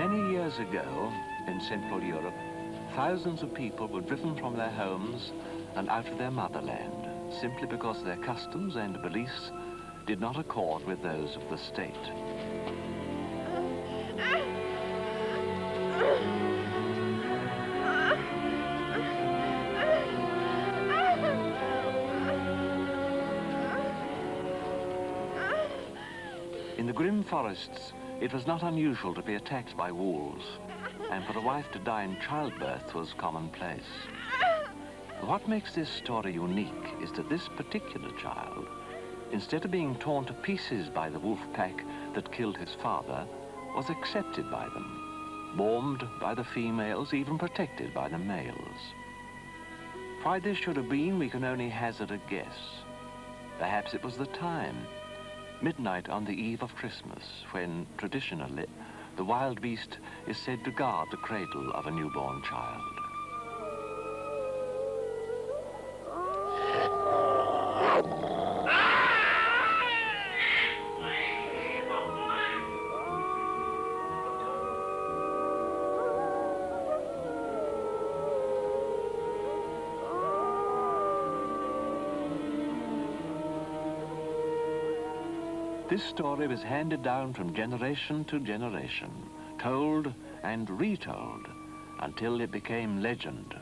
Many years ago, in Central Europe, thousands of people were driven from their homes and out of their motherland, simply because their customs and beliefs did not accord with those of the state. In the grim forests, it was not unusual to be attacked by wolves, and for a wife to die in childbirth was commonplace. What makes this story unique is that this particular child, instead of being torn to pieces by the wolf pack that killed his father, was accepted by them, warmed by the females, even protected by the males. Why this should have been, we can only hazard a guess. Perhaps it was the time, midnight on the eve of Christmas, when, traditionally, the wild beast is said to guard the cradle of a newborn child. This story was handed down from generation to generation, told and retold, until it became legend.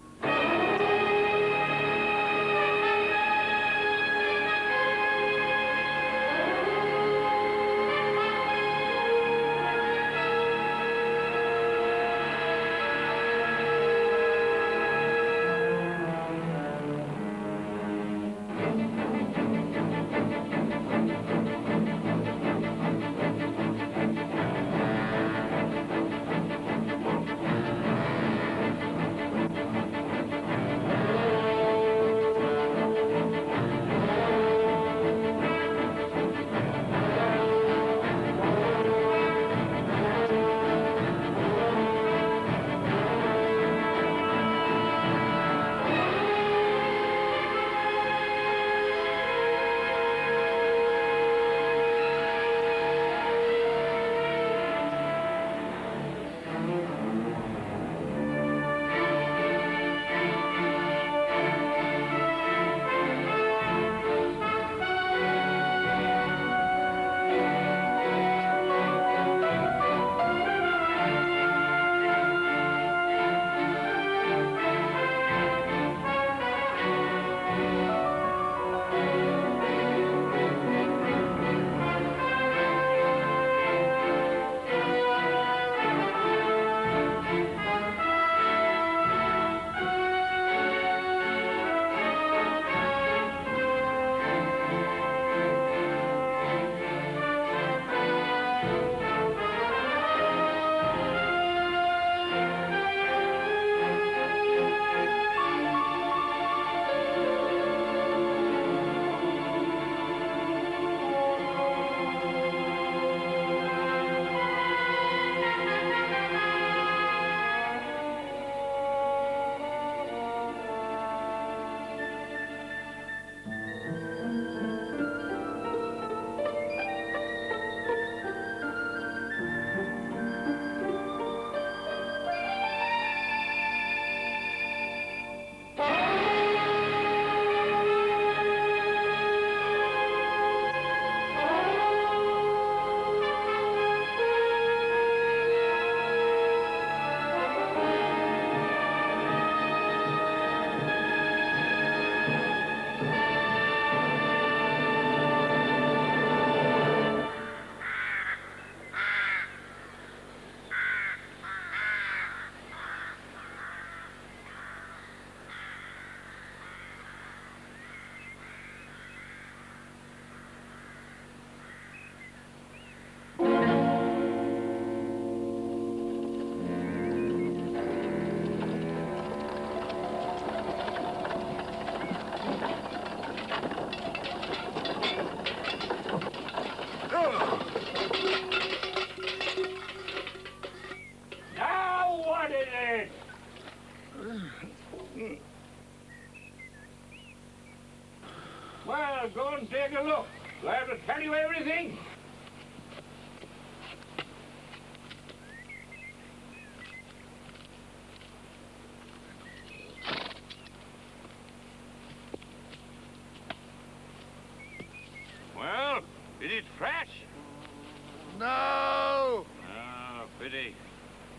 Well, go and take a look. Do I have to tell you everything? fresh? No! Oh, pity.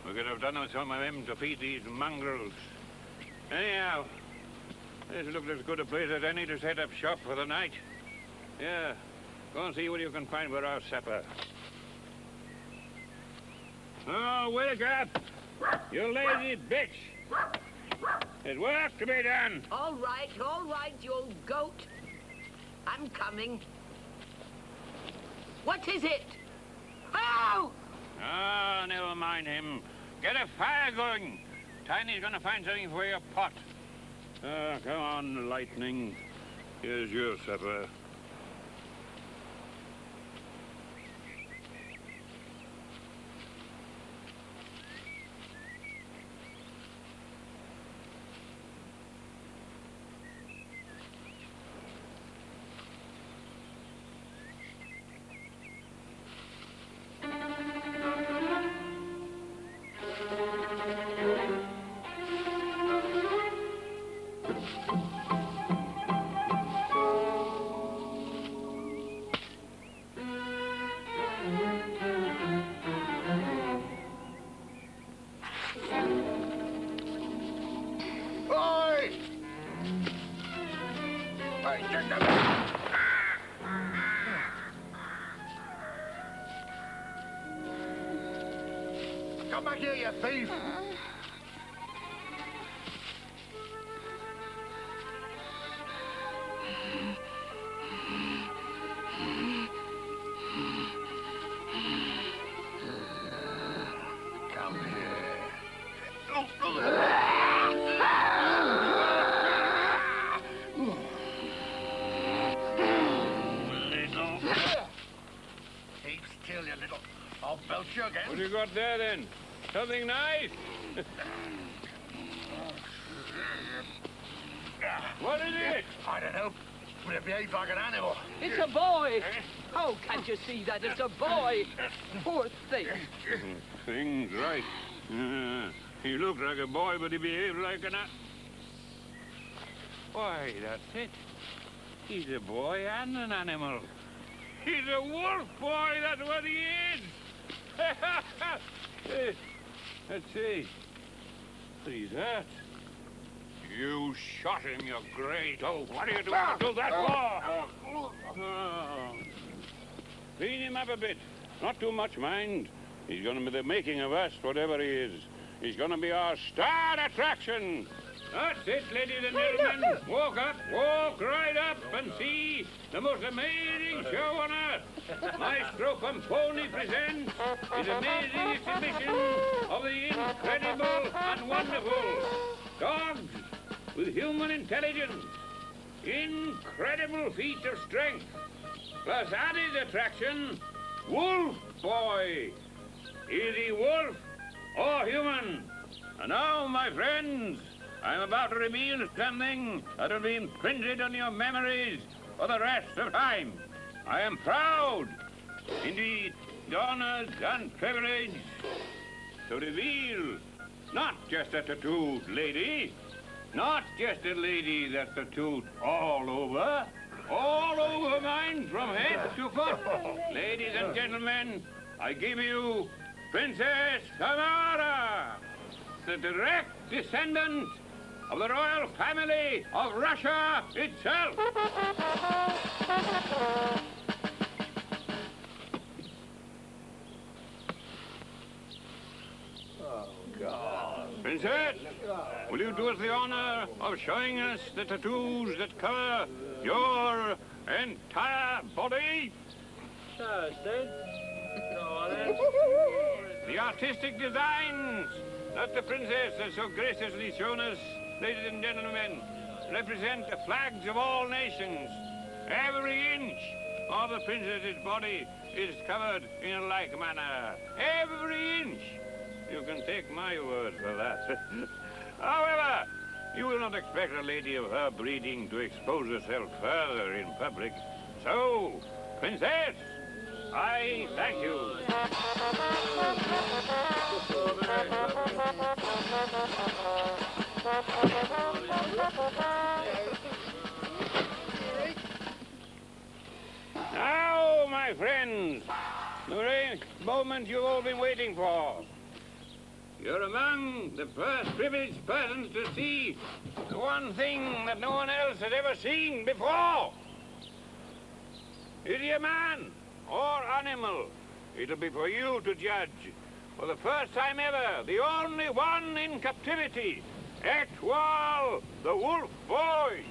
We could have done with some of them to feed these mongrels. Anyhow, this looks as good a place as any to set up shop for the night. Yeah, go and see what you can find for our supper. Oh, wake up! You lazy bitch! There's work to be done. All right, you old goat. I'm coming. What is it? Oh! Ah, never mind him. Get a fire going. Tiny's gonna find something for your pot. Come on, Lightning. Here's your supper. Come back here, you thief! Come here. Keep still, you little... I'll belch you again. What you got there, then? Something nice? What is it? I don't know, but it behaves like an animal. It's a boy. Oh, can't you see that? It's a boy. Poor thing. Thing's right. He looked like a boy, but he behaved like an... Why, that's it. He's a boy and an animal. He's a wolf boy, that's what he is. Let's see. But he's hurt. You shot him, you great. Oh, what are you doing to do that for? Oh. Clean him up a bit. Not too much, mind. He's going to be the making of us, whatever he is. He's going to be our star attraction. That's it, ladies and gentlemen. Walk right up and see the most amazing show on earth. Maestro Pomponi presents his amazing exhibition of the incredible and wonderful. Dogs with human intelligence. Incredible feats of strength. Plus added attraction, Wolf Boy. Is he wolf or human? And now, my friends, I'm about to reveal something that will be imprinted on your memories for the rest of time. I am proud, indeed, honored and privileged to reveal not just a tattooed lady, not just a lady that's tattooed all over mine from head to foot. Ladies and gentlemen, I give you Princess Tamara, the direct descendant of the royal family of Russia itself. Oh, God. Princess, will you do us the honor of showing us the tattoos that cover your entire body? The artistic designs that the princess has so graciously shown us, ladies and gentlemen, represent the flags of all nations. Every inch of the princess's body is covered in a like manner. Every inch. You can take my word for that. However, you will not expect a lady of her breeding to expose herself further in public. So, Princess, I thank you. Now, my friends, the very moment you've all been waiting for. You're among the first privileged persons to see the one thing that no one else has ever seen before. Is he a man or animal? It'll be for you to judge. For the first time ever, the only one in captivity, Etwal, the wolf boy.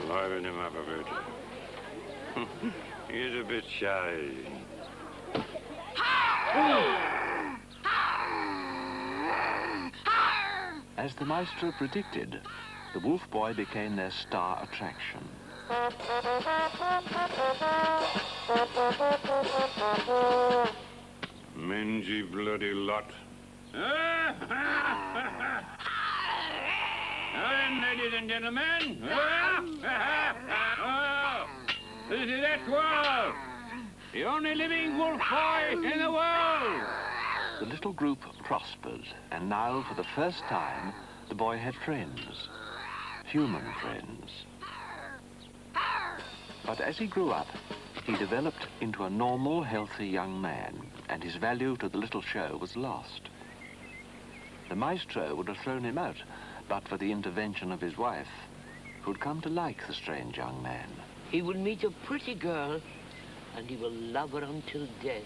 Liven him up a bit. He's a bit shy. As the maestro predicted, the wolf boy became their star attraction. Mangy bloody lot. And ladies and gentlemen, this is Etwal, the only living wolf boy in the world. The little group prospered, and now, for the first time, the boy had friends. Human friends. But as he grew up, he developed into a normal, healthy young man, and his value to the little show was lost. The maestro would have thrown him out, but for the intervention of his wife, who had come to like the strange young man. He will meet a pretty girl, and he will love her until death.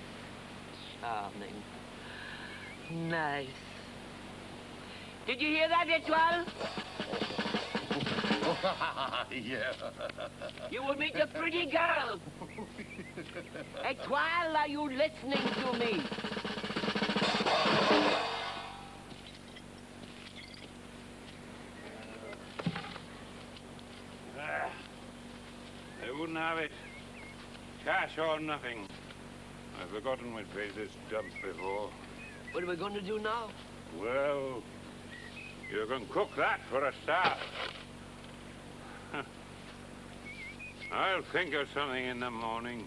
Charming. Nice. Did you hear that, Etwal? Yeah. You will meet a pretty girl. Etwal, are you listening to me? They wouldn't have it. Cash or nothing. I've forgotten we'd faced this dump before. What are we going to do now? Well, you can cook that for a start. I'll think of something in the morning.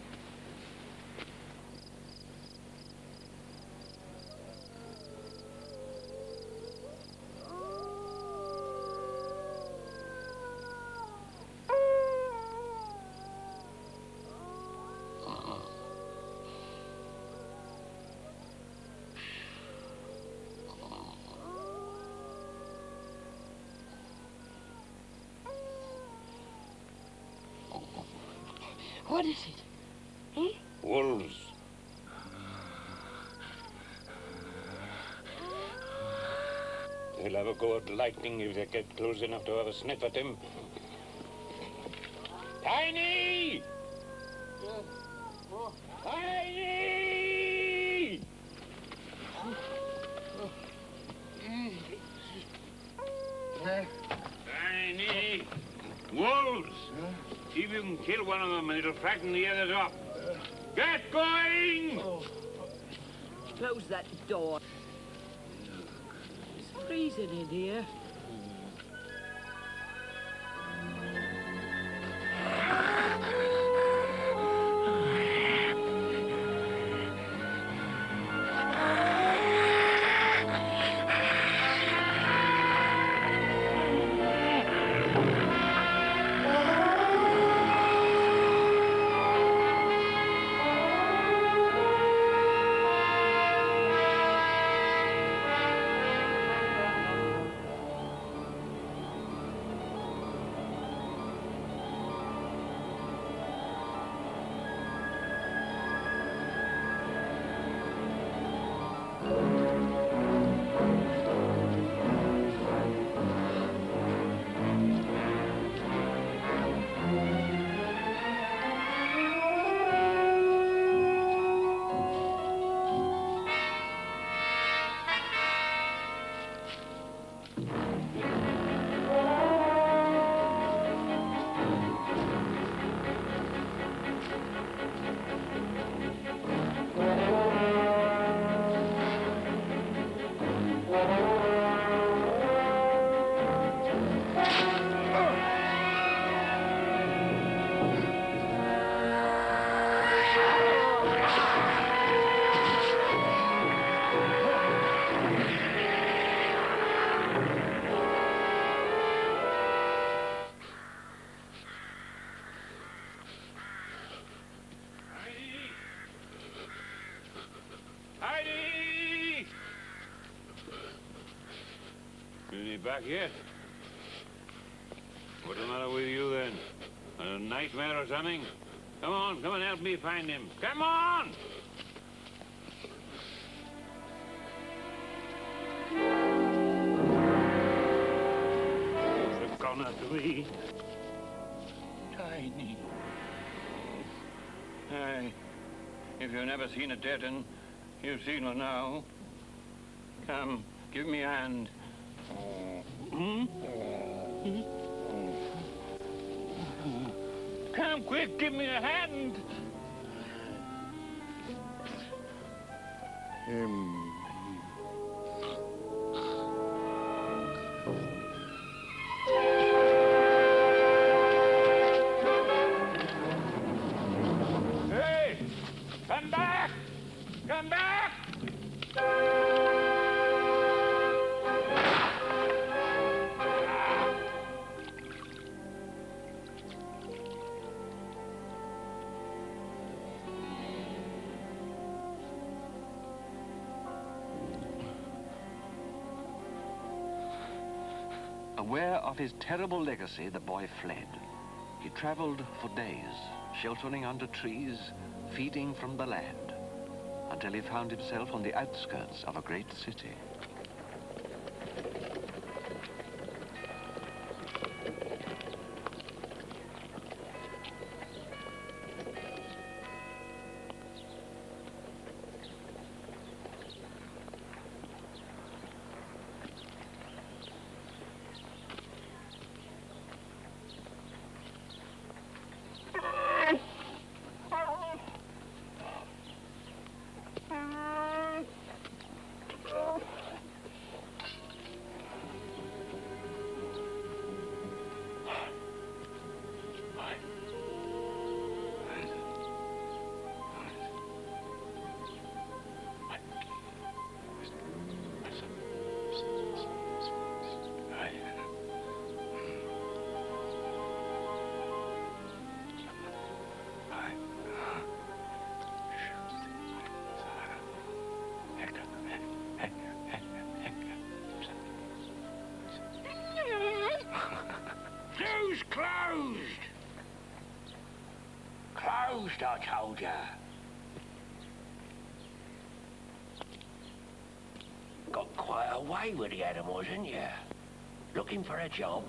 What is it? Hmm? Wolves. They'll have a go at lightning if they get close enough to have a sniff at him. Tiny! Tiny! Tiny! Wolves! See if you can kill one of them and it'll frighten the others off. Get going! Close that door. It's freezing in here. me back yet. What's the matter with you, then? A nightmare or something? Come on, help me find him. Come on! What's it gonna be? Tiny. Aye. If you've never seen a dead un, you've seen one now. Come, give me a hand. Come, quick, give me a hand. Hey, come back! Come back! Aware of his terrible legacy, the boy fled. He traveled for days, sheltering under trees, feeding from the land, until he found himself on the outskirts of a great city. Closed! Closed, I told ya. Got quite a way with the animals, didn't ya? Looking for a job?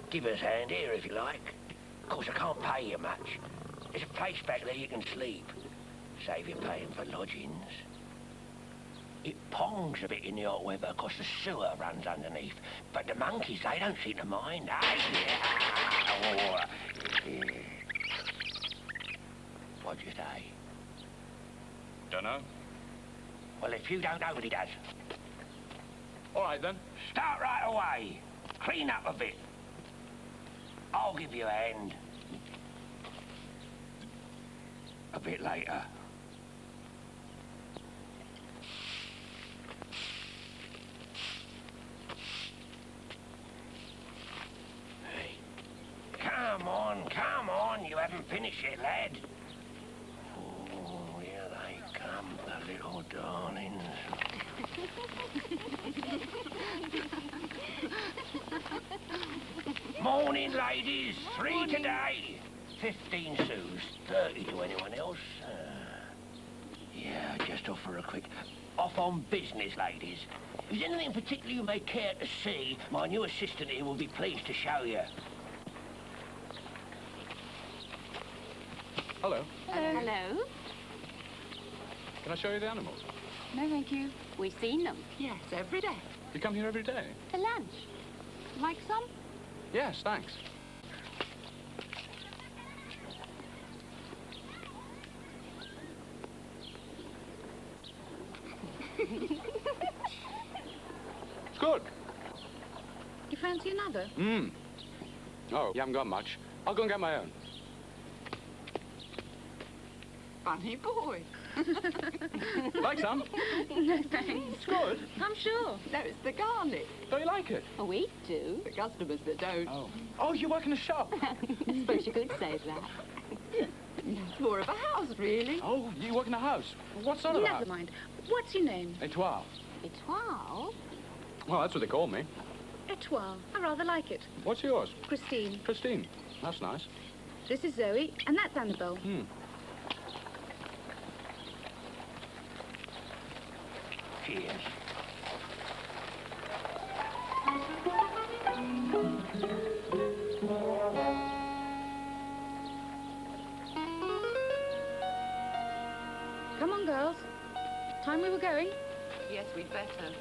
Give us a hand here if you like. Of course, I can't pay you much. There's a place back there you can sleep. Save you paying for lodgings. It pongs a bit in the hot weather because the sewer runs underneath. But the monkeys, they don't seem to mind. What'd you say? Dunno. Well, if you don't, nobody does. All right, then. Start right away. Clean up a bit. I'll give you a hand. A bit later. Come on, you haven't finished yet, lad. Oh, here they come, the little darlings. Morning, ladies. 3 today. 15 sous, 30 to anyone else. Yeah, just off for a quick... Off on business, ladies. If there's anything particular you may care to see, my new assistant here will be pleased to show you. Hello. Hello. Can I show you the animals? No, thank you. We've seen them. Yes, every day. You come here every day? For lunch. Like some? Yes, thanks. It's good. You fancy another? Oh, you haven't got much. I'll go and get my own. Funny boy. Like some? No, thanks. It's good. I'm sure. No, it's the garlic. Don't you like it? Oh, we do. The customers that don't. Oh. Oh, you work in a shop? I suppose you could say that. It's more of a house, really. Oh, you work in a house? What sort of a house? Never mind. What's your name? Etoile. Etoile? Well, that's what they call me. Etoile. I rather like it. What's yours? Christine. Christine. That's nice. This is Zoe, and that's Annabelle. Cheers. Come on, girls. Time we were going. Yes, we'd better.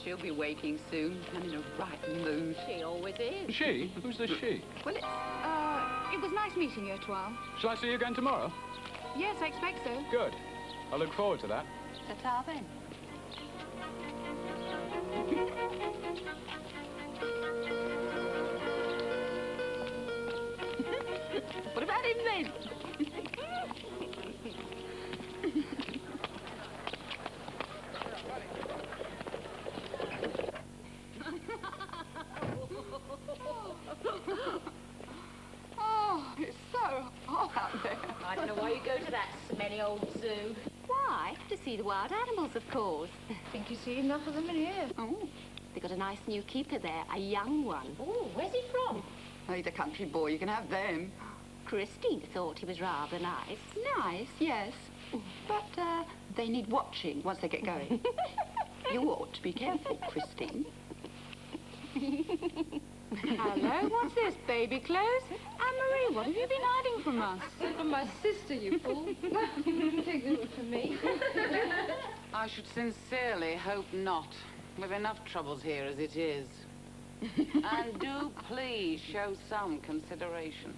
She'll be waking soon and in a right mood. She always is. She? Who's the she? Well, it was nice meeting you, Etoile. Shall I see you again tomorrow? Yes, I expect so. Good. I look forward to that. Ta-ta then. What about him then? Oh, it's so hot out there. I don't know why you go to that smelly old zoo. Why? To see the wild animals, of course. Think you see enough of them in here? Oh, they got a nice new keeper there, a young one. Oh, where's he from? Oh, he's a country boy. You can have them. Christine thought he was rather nice. Nice, yes. But they need watching once they get going. You ought to be careful, Christine. Hello, what's this, baby clothes? Anne-Marie, what have you been hiding from us? From my sister, you fool. You think they were for me? I should sincerely hope not. We've enough troubles here as it is. And do please show some consideration.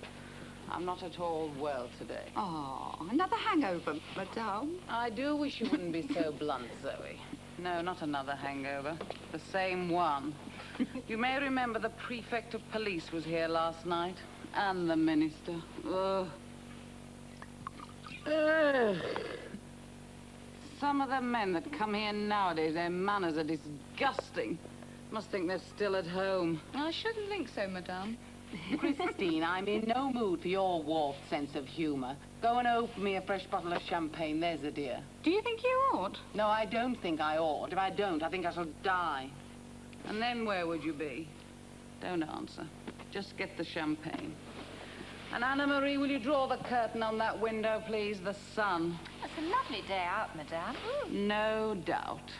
I'm not at all well today. Oh, another hangover, madame. I do wish you wouldn't be so blunt, Zoe. No, not another hangover. The same one. You may remember the prefect of police was here last night. And the minister. Ugh. Ugh. Some of the men that come here nowadays, their manners are disgusting. Must think they're still at home. I shouldn't think so, madame. Christine, I'm in no mood for your warped sense of humor. Go and open me a fresh bottle of champagne, there's a dear. Do you think you ought? No, I don't think I ought. If I don't, I think I shall die. And then where would you be? Don't answer. Just get the champagne. And Anna-Marie, will you draw the curtain on that window, please? The sun. It's a lovely day out, madame. No doubt.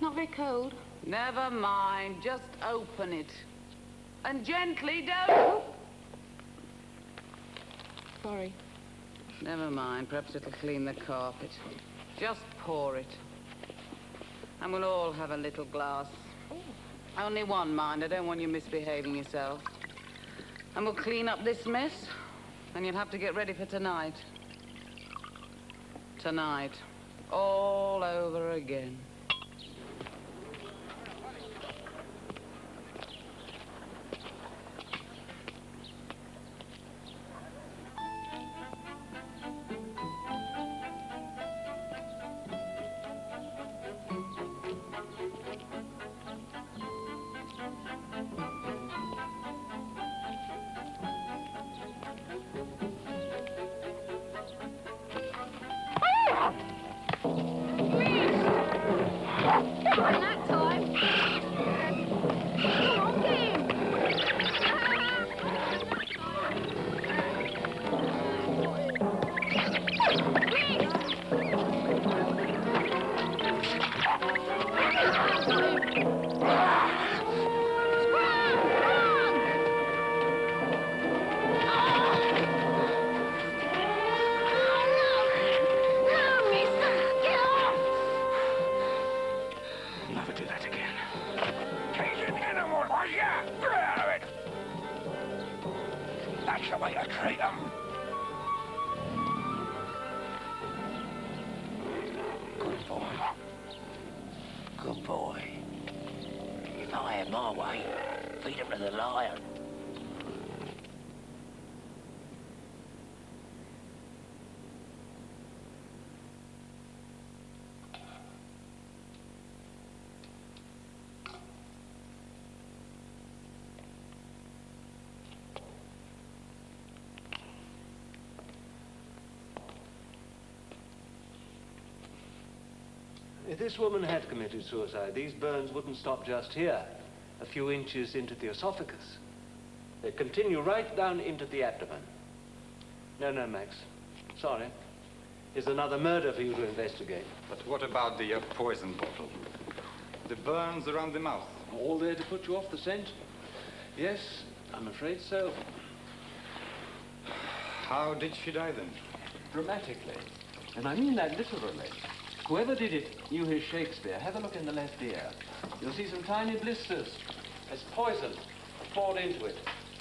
Not very cold. Never mind. Just open it. And gently, don't... Sorry. Never mind. Perhaps it'll clean the carpet. Just pour it. And we'll all have a little glass. Only one, mind. I don't want you misbehaving yourself. And we'll clean up this mess. And you'll have to get ready for tonight. Tonight. All over again. That's the way to treat them. Good boy. Good boy. If I had my way, feed him to the lion. If this woman had committed suicide, these burns wouldn't stop just here, a few inches into the esophagus. They continue right down into the abdomen. No, Max. Sorry. Here's another murder for you to investigate. But what about the poison bottle? The burns around the mouth? All there to put you off the scent? Yes, I'm afraid so. How did she die then? Dramatically. And I mean that literally. Whoever did it knew his Shakespeare. Have a look in the left ear. You'll see some tiny blisters. There's poison poured into it.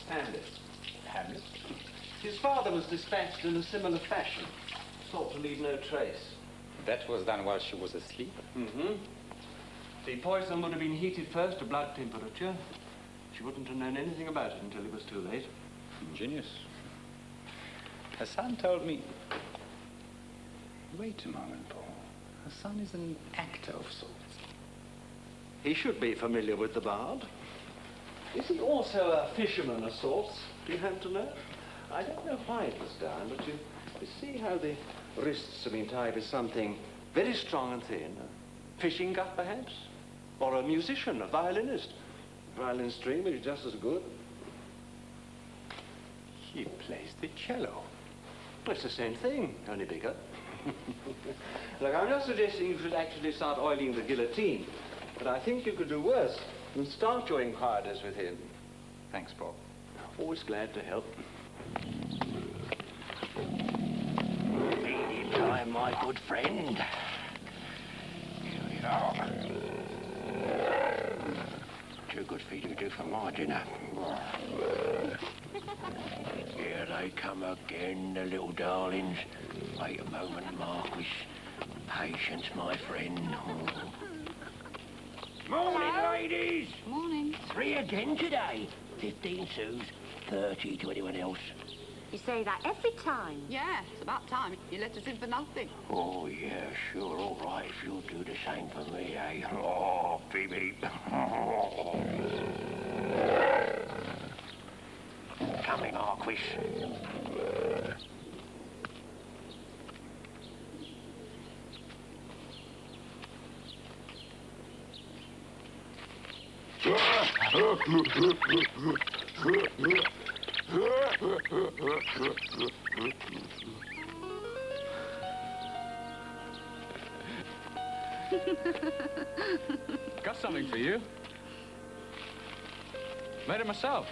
Hamlet. Hamlet? His father was dispatched in a similar fashion. Sought to leave no trace. That was done while she was asleep? Mm-hmm. The poison would have been heated first to blood temperature. She wouldn't have known anything about it until it was too late. Ingenious. Hassan told me... Wait a moment, Paul. Hassan is an actor of sorts. He should be familiar with the bard. Is he also a fisherman of sorts? Do you happen to know? I don't know why it was done, but you see how the wrists have been tied with something very strong and thin. A fishing gut, perhaps? Or a musician, a violinist. Violin string is just as good. He plays the cello. Well, it's the same thing, only bigger. Look, I'm not suggesting you should actually start oiling the guillotine, but I think you could do worse than start your inquiries with him. Thanks, Paul. Always glad to help. Feeding time, my good friend. Here we are. Too good for you to do for my dinner. Here they come again, the little darlings. Wait a moment, Marquis. Patience, my friend. Morning, ladies. Morning. 3 again today. 15 sous, 30 to anyone else. You say that every time. Yeah, it's about time. You let us in for nothing. Oh, yeah, sure, all right, if you'll do the same for me, eh? Oh, Phoebe. Coming, Marquis. Got something for you. Made it myself.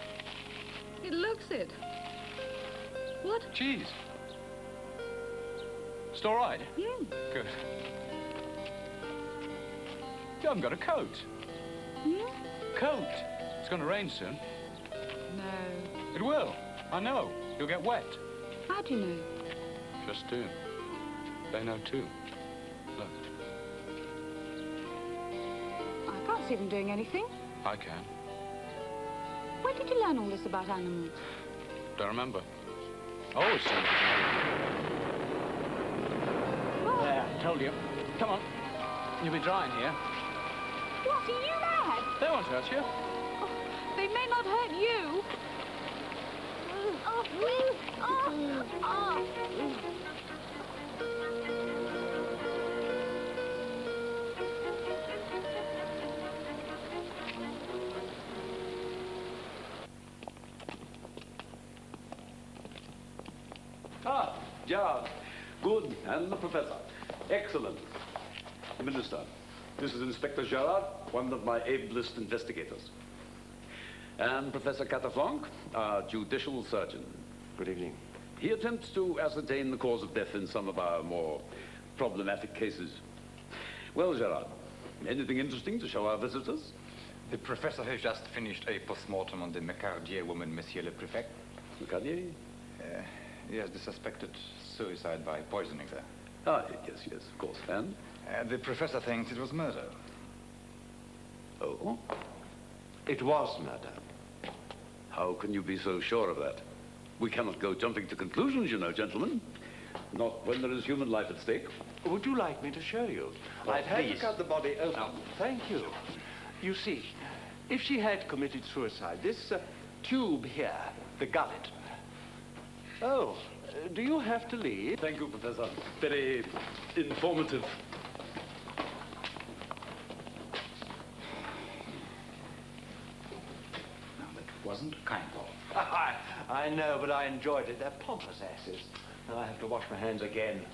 It looks it. What? Cheese. It's all right? Mm. Good. You haven't got a coat. Mm? Coat. It's going to rain soon. No. It will. I know. You'll get wet. How do you know? Just do. They know too. Look. I can't see them doing anything. I can. Where did you learn all this about animals? Don't remember. Always seemed to Oh. There, told you. Come on. You'll be drying here. What, are you mad? They won't hurt you. Oh, they may not hurt you. Ah, Gerard. Good. And the professor. Excellent. Minister, this is Inspector Gerard, one of my ablest investigators. And Professor Cataflanc, our judicial surgeon. Good evening. He attempts to ascertain the cause of death in some of our more problematic cases. Well, Gerard, anything interesting to show our visitors? The professor has just finished a post-mortem on the Mecardier woman, Monsieur le Préfet. Mecardier? Yes, the suspected suicide by poisoning her. Ah, yes, of course. And? The professor thinks it was murder. Oh? It was murder. How can you be so sure of that? We cannot go jumping to conclusions, you know, gentlemen. Not when there is human life at stake. Would you like me to show you? Oh, I've had to please. cut the body open. No. Thank you. You see, if she had committed suicide, this tube here, the gullet. Oh, do you have to leave? Thank you, Professor. Very informative. wasn't kind of. I know, but I enjoyed it. They're pompous asses. Now I have to wash my hands again.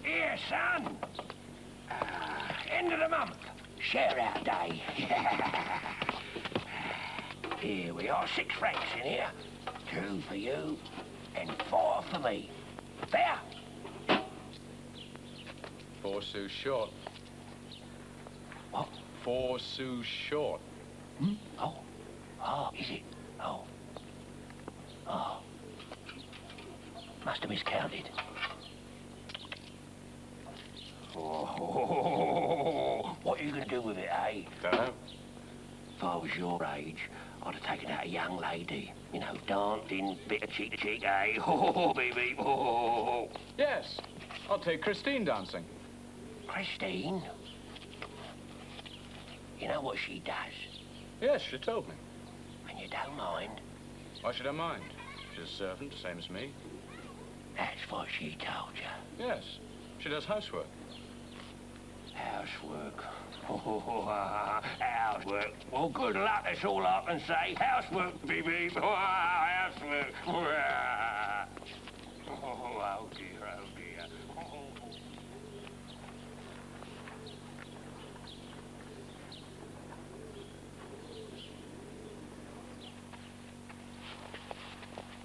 Here, son. End of the month. Share out day. Here we are, 6 francs in here. 2 for you and 4 for me. Fair? 4 sous short. What? 4 sous short. Hmm? Oh. Oh, is it? Oh. Oh. Must have miscounted. Oh, what are you going to do with it, eh? Don't know. If I was your age, I'd have taken out a young lady. You know, dancing, bit of cheek to cheek, eh? Oh, baby, oh. Yes, I'll take Christine dancing. Christine? You know what she does? Yes, she told me. And you don't mind? Why should I mind? She's a servant, same as me. That's what she told you. Yes, she does housework. Housework. Oh, housework. Well, good luck, that's all I can say. Housework, baby. Housework. Oh, dear, oh, dear.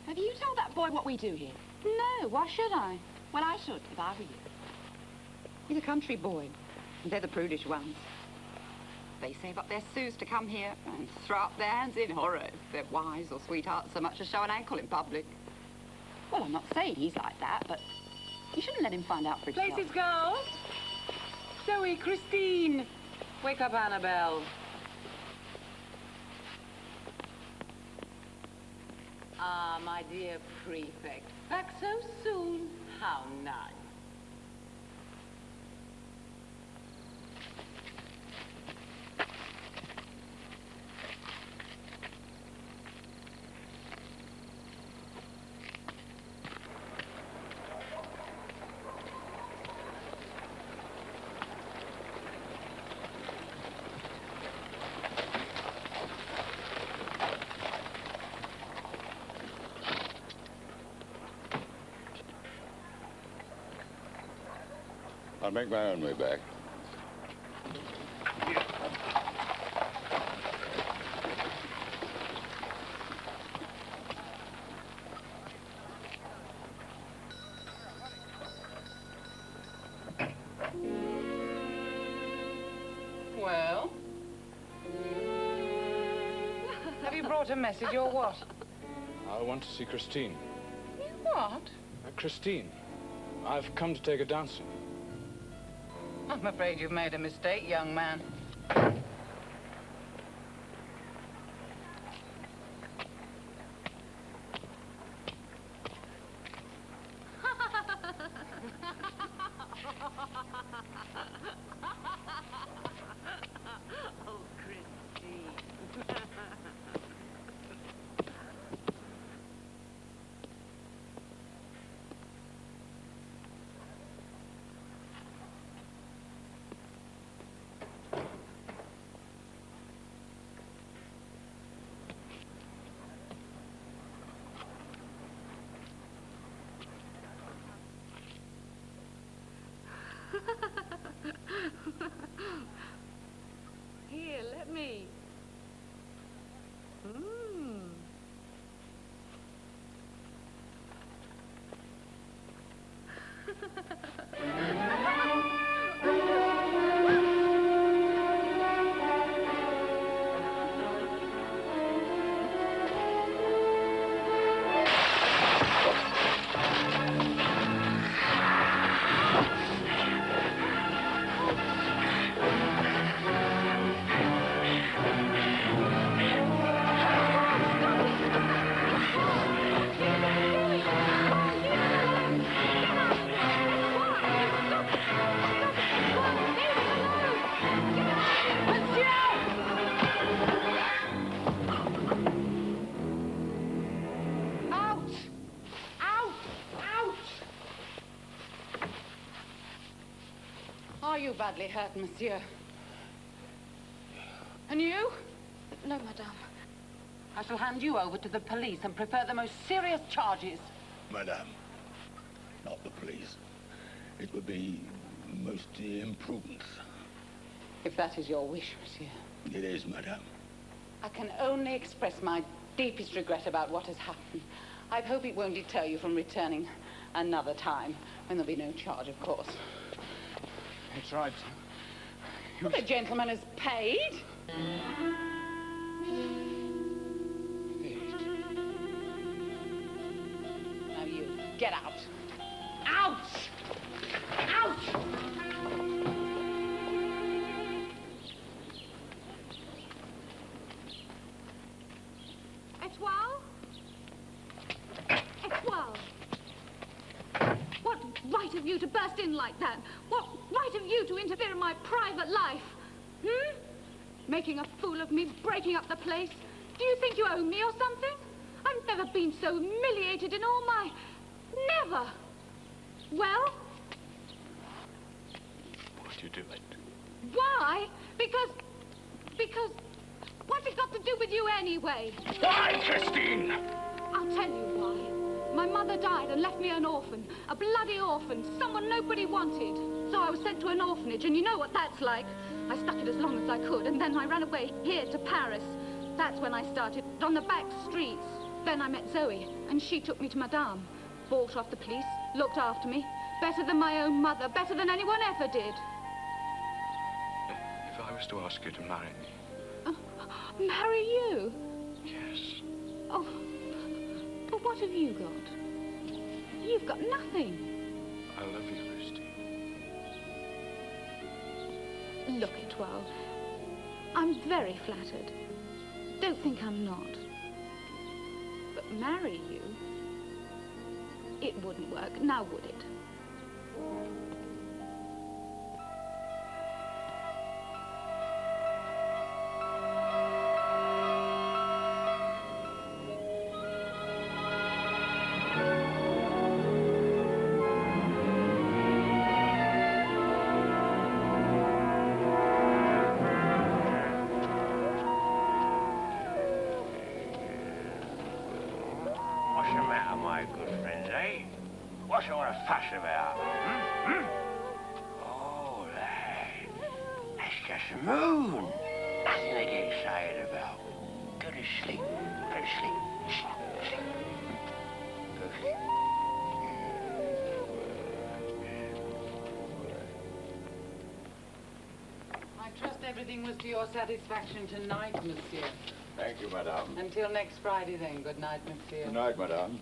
Have you told that boy what we do here? No, why should I? Well, I should, if I were you. He's a country boy. And they're the prudish ones. They save up their sous to come here and throw up their hands in horror if their wives or sweethearts so much as show an ankle in public. Well, I'm not saying he's like that, but you shouldn't let him find out for himself. Places, girls. Zoe, Christine. Wake up, Annabelle. Ah, my dear prefect. Back so soon. How nice. I'll make my own way back. Well? Have you brought a message or what? I want to see Christine. What? Christine, I've come to take her dancing. I'm afraid you've made a mistake, young man. Oh, Christine. you badly hurt, monsieur? And you? No, madame. I shall hand you over to the police and prepare the most serious charges. Madame, not the police. It would be most imprudent. If that is your wish, monsieur. It is, madame. I can only express my deepest regret about what has happened. I hope it won't deter you from returning another time, when there'll be no charge, of course. That's right. Well, the gentleman has paid. Now you, get out. Out! Out! Etoile? Etoile! What right have you to burst in like that? What right have you to interfere in my private life? Hmm? Making a fool of me, breaking up the place. Do you think you owe me or something? I've never been so humiliated in all my... Never! Well? Would you do it? Why? Because... What's it got to do with you anyway? Why, Christine? I'll tell you why. My mother died and left me an orphan. A bloody orphan. Someone nobody wanted. So I was sent to an orphanage, and you know what that's like. I stuck it as long as I could, and then I ran away here to Paris. That's when I started, on the back streets. Then I met Zoe, and she took me to Madame. Bought off the police, looked after me. Better than my own mother, better than anyone ever did. If I was to ask you to marry me... Marry you? Yes. Oh, but what have you got? You've got nothing. I love you, Christine. Look, Etoile, I'm very flattered. Don't think I'm not. But marry you? It wouldn't work, now would it? What's the matter, my good friends, eh? What's all the fuss about? Hmm? Oh, that's just the moon. Nothing to get excited about. Go to sleep. Go to sleep. Sleep. Go to sleep. I trust everything was to your satisfaction tonight, monsieur. Thank you, madame. Until next Friday, then. Good night, monsieur. Good night, madame.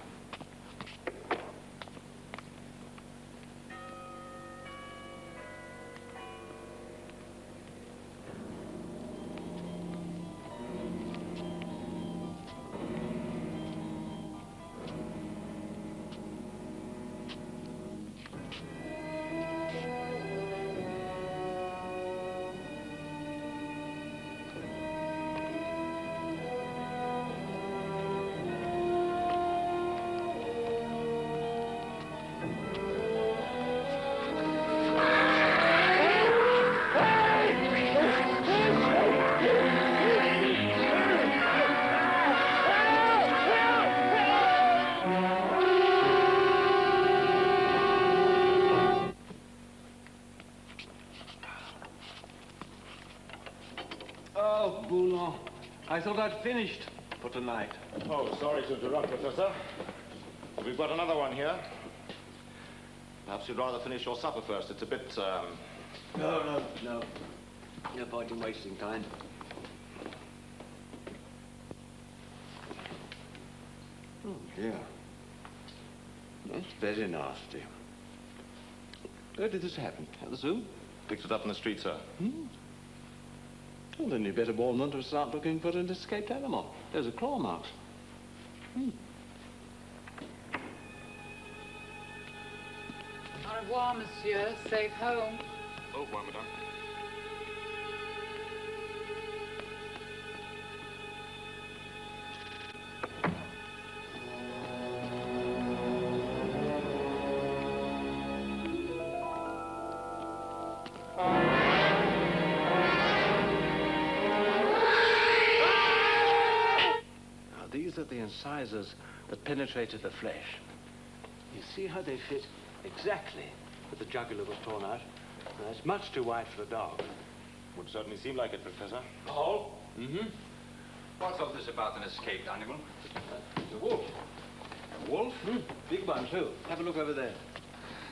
Oh, Boulon, I thought I'd finished for tonight. Oh, sorry to interrupt, Professor. We've got another one here. Perhaps you'd rather finish your supper first. It's a bit, No. No point in wasting time. Oh, dear. That's very nasty. Where did this happen? At the zoo? Picked it up in the street, sir. Well, then you'd better warn them to start looking for an escaped animal. Those are claw marks. Au revoir, monsieur. Safe home. Au revoir, madame. at the incisors that penetrated the flesh. You see how they fit exactly where the jugular was torn out? Now, it's much too wide for a dog. Would certainly seem like it, Professor. Paul? Mm-hmm. What's all this about an escaped animal? The wolf. A wolf? Big one, too. Have a look over there.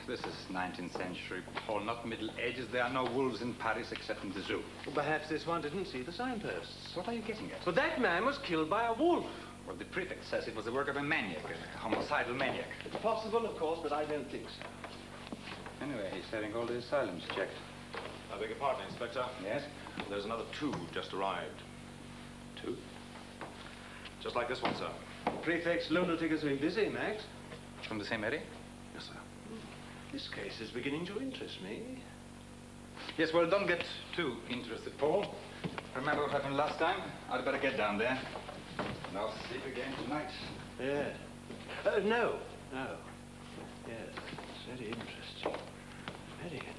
This is 19th century, Paul, not Middle Ages. There are no wolves in Paris except in the zoo. Well, perhaps this one didn't see the signposts. What are you getting at? But that man was killed by a wolf. Well, the prefect says it was the work of a maniac, a homicidal maniac. It's possible, of course, but I don't think so. Anyway, he's having all the asylums checked. I beg your pardon, Inspector. Yes? There's another two just arrived. Two? Just like this one, sir. Prefect's lunatic has been busy, Max. From the same area? Yes, sir. This case is beginning to interest me. Yes, well, don't get too interested, Paul. Remember what happened last time? I'd better get down there. And I'll sleep again tonight. Yeah. No. No. Yes, it's very interesting. Very interesting.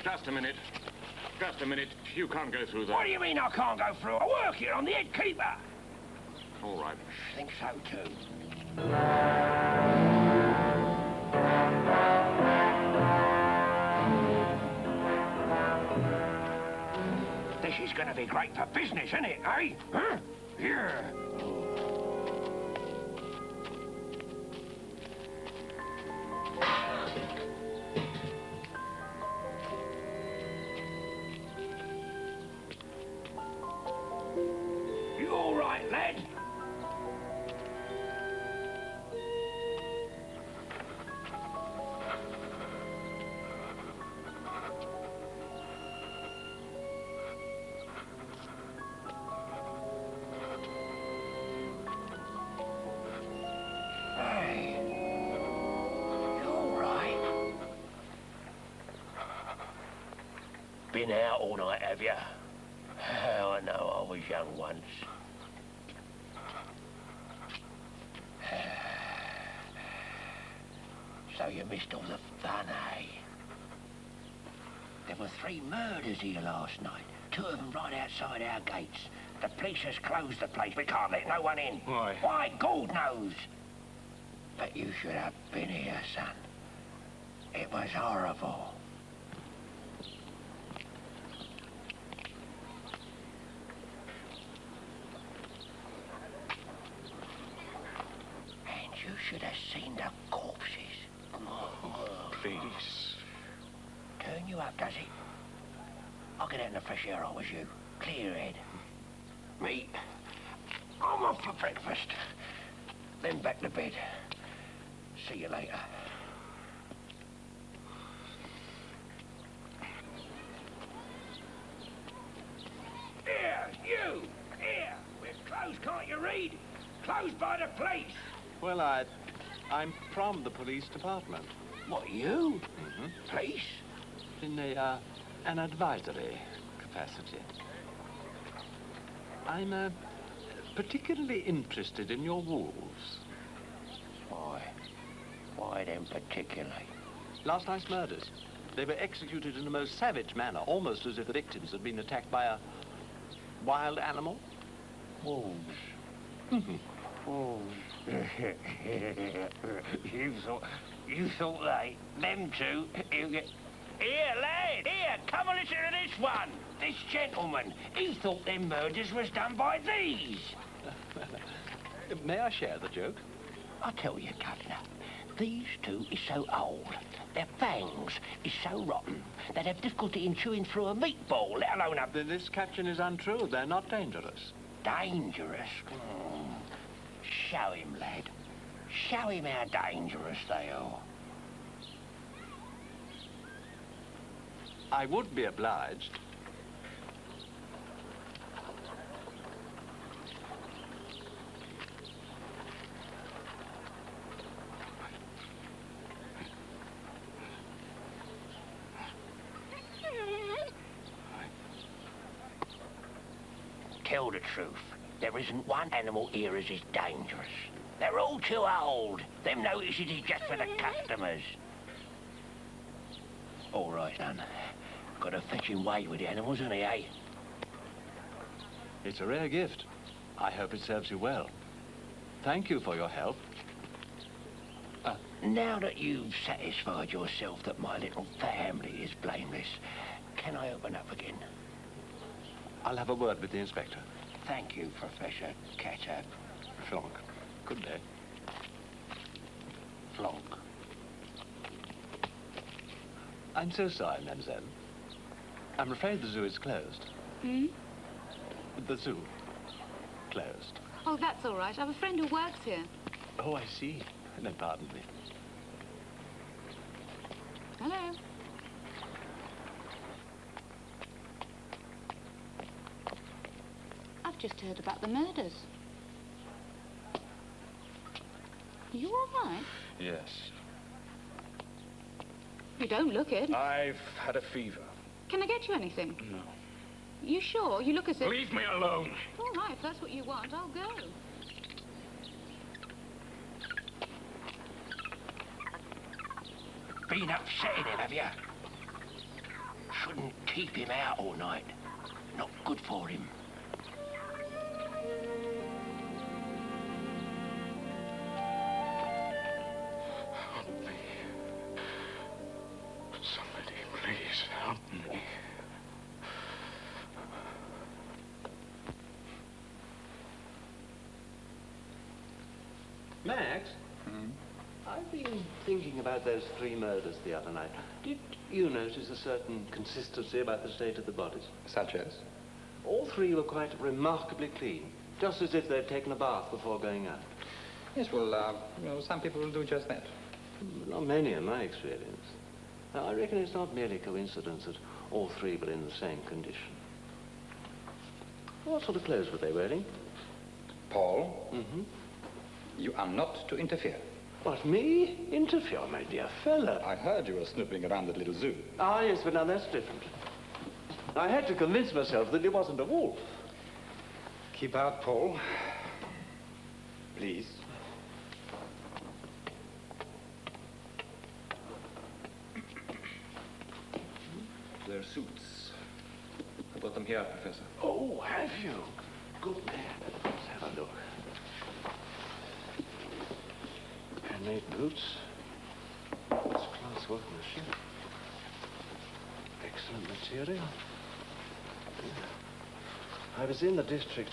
Just a minute. Just a minute. You can't go through that. What do you mean I can't go through? I work here. I'm the head keeper. All right. I think so, too. This is going to be great for business, isn't it, eh? Huh? Yeah. You all right, lad? Hey, you all right? Been out all night, have you? Oh, I know, I was young once. So you missed all the fun, eh? There were 3 murders here last night. 2 of them right outside our gates. The police has closed the place. We can't let no one in. Why? Why, God knows. But you should have been here, son. It was horrible. And you should have seen the corpses. Please. Turn you up, does it? I'll get out in the fresh air, I was you. Clear head. Me, I'm off for breakfast. Then back to bed. See you later. Here, you! Here! We're closed, can't you read? Closed by the police. Well, I'm from the police department. What, you? Mm-hmm. Police? In an advisory capacity. I'm particularly interested in your wolves. Why? Why them particularly? Last night's murders. They were executed in the most savage manner, almost as if the victims had been attacked by a wild animal. Wolves. Mm-hmm. Wolves. You thought them two, you get... Here, lad, here, come and listen to this one. This gentleman, he thought them murders was done by these. May I share the joke? I tell you, Governor, these two is so old, their fangs is so rotten, they'd have difficulty in chewing through a meatball, let alone a... This caption is untrue. They're not dangerous. Dangerous? Show him, lad. Show him how dangerous they are. I would be obliged. tell the truth, there isn't one animal here as is dangerous. They're all too old. Them notices is just for the customers. All right, son. Got a fetching way with the animals, hasn't he, eh? It's a rare gift. I hope it serves you well. Thank you for your help. Now that you've satisfied yourself that my little family is blameless, can I open up again? I'll have a word with the inspector. Thank you, Professor Catter. Flonk. Good day. Flonk. I'm so sorry, mademoiselle. I'm afraid the zoo is closed. Hmm? The zoo. Closed. Oh, that's all right. I have a friend who works here. Oh, I see. No, pardon me. Hello. I've just heard about the murders. You all right? Yes. You don't look it. I've had a fever. Can I get you anything? No. You sure? You look as if... Leave me alone. All right, if that's what you want, I'll go. Been upsetting him, have you? Shouldn't keep him out all night. Not good for him. Help me. Somebody, please help me. Max? I've been thinking about those 3 murders the other night. Did you notice a certain consistency about the state of the bodies? Such as? All 3 were quite remarkably clean, just as if they'd taken a bath before going out. Yes, well, some people will do just that. Not many in my experience. Now, I reckon it's not merely coincidence that all 3 were in the same condition. What sort of clothes were they wearing? Paul? Mm-hmm. You are not to interfere. What, me? Interfere, my dear fellow? I heard you were snooping around that little zoo. Ah, yes, but now that's different. I had to convince myself that it wasn't a wolf. Keep out, Paul. Please. Their suits. I brought them here, Professor. Oh, have you? Good man. Let's have a look. Handmade boots. It's class workmanship. Excellent material. I was in the district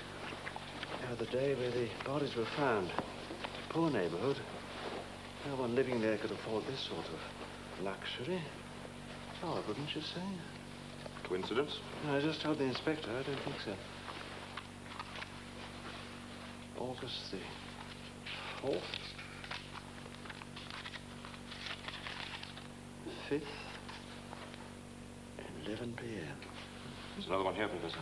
the other day where the bodies were found. Poor neighborhood. No one living there could afford this sort of luxury. Oh, wouldn't you say? Coincidence? No, I just told the inspector. I don't think so. August the 4th. 5th. 11 p.m. There's another one here, Professor.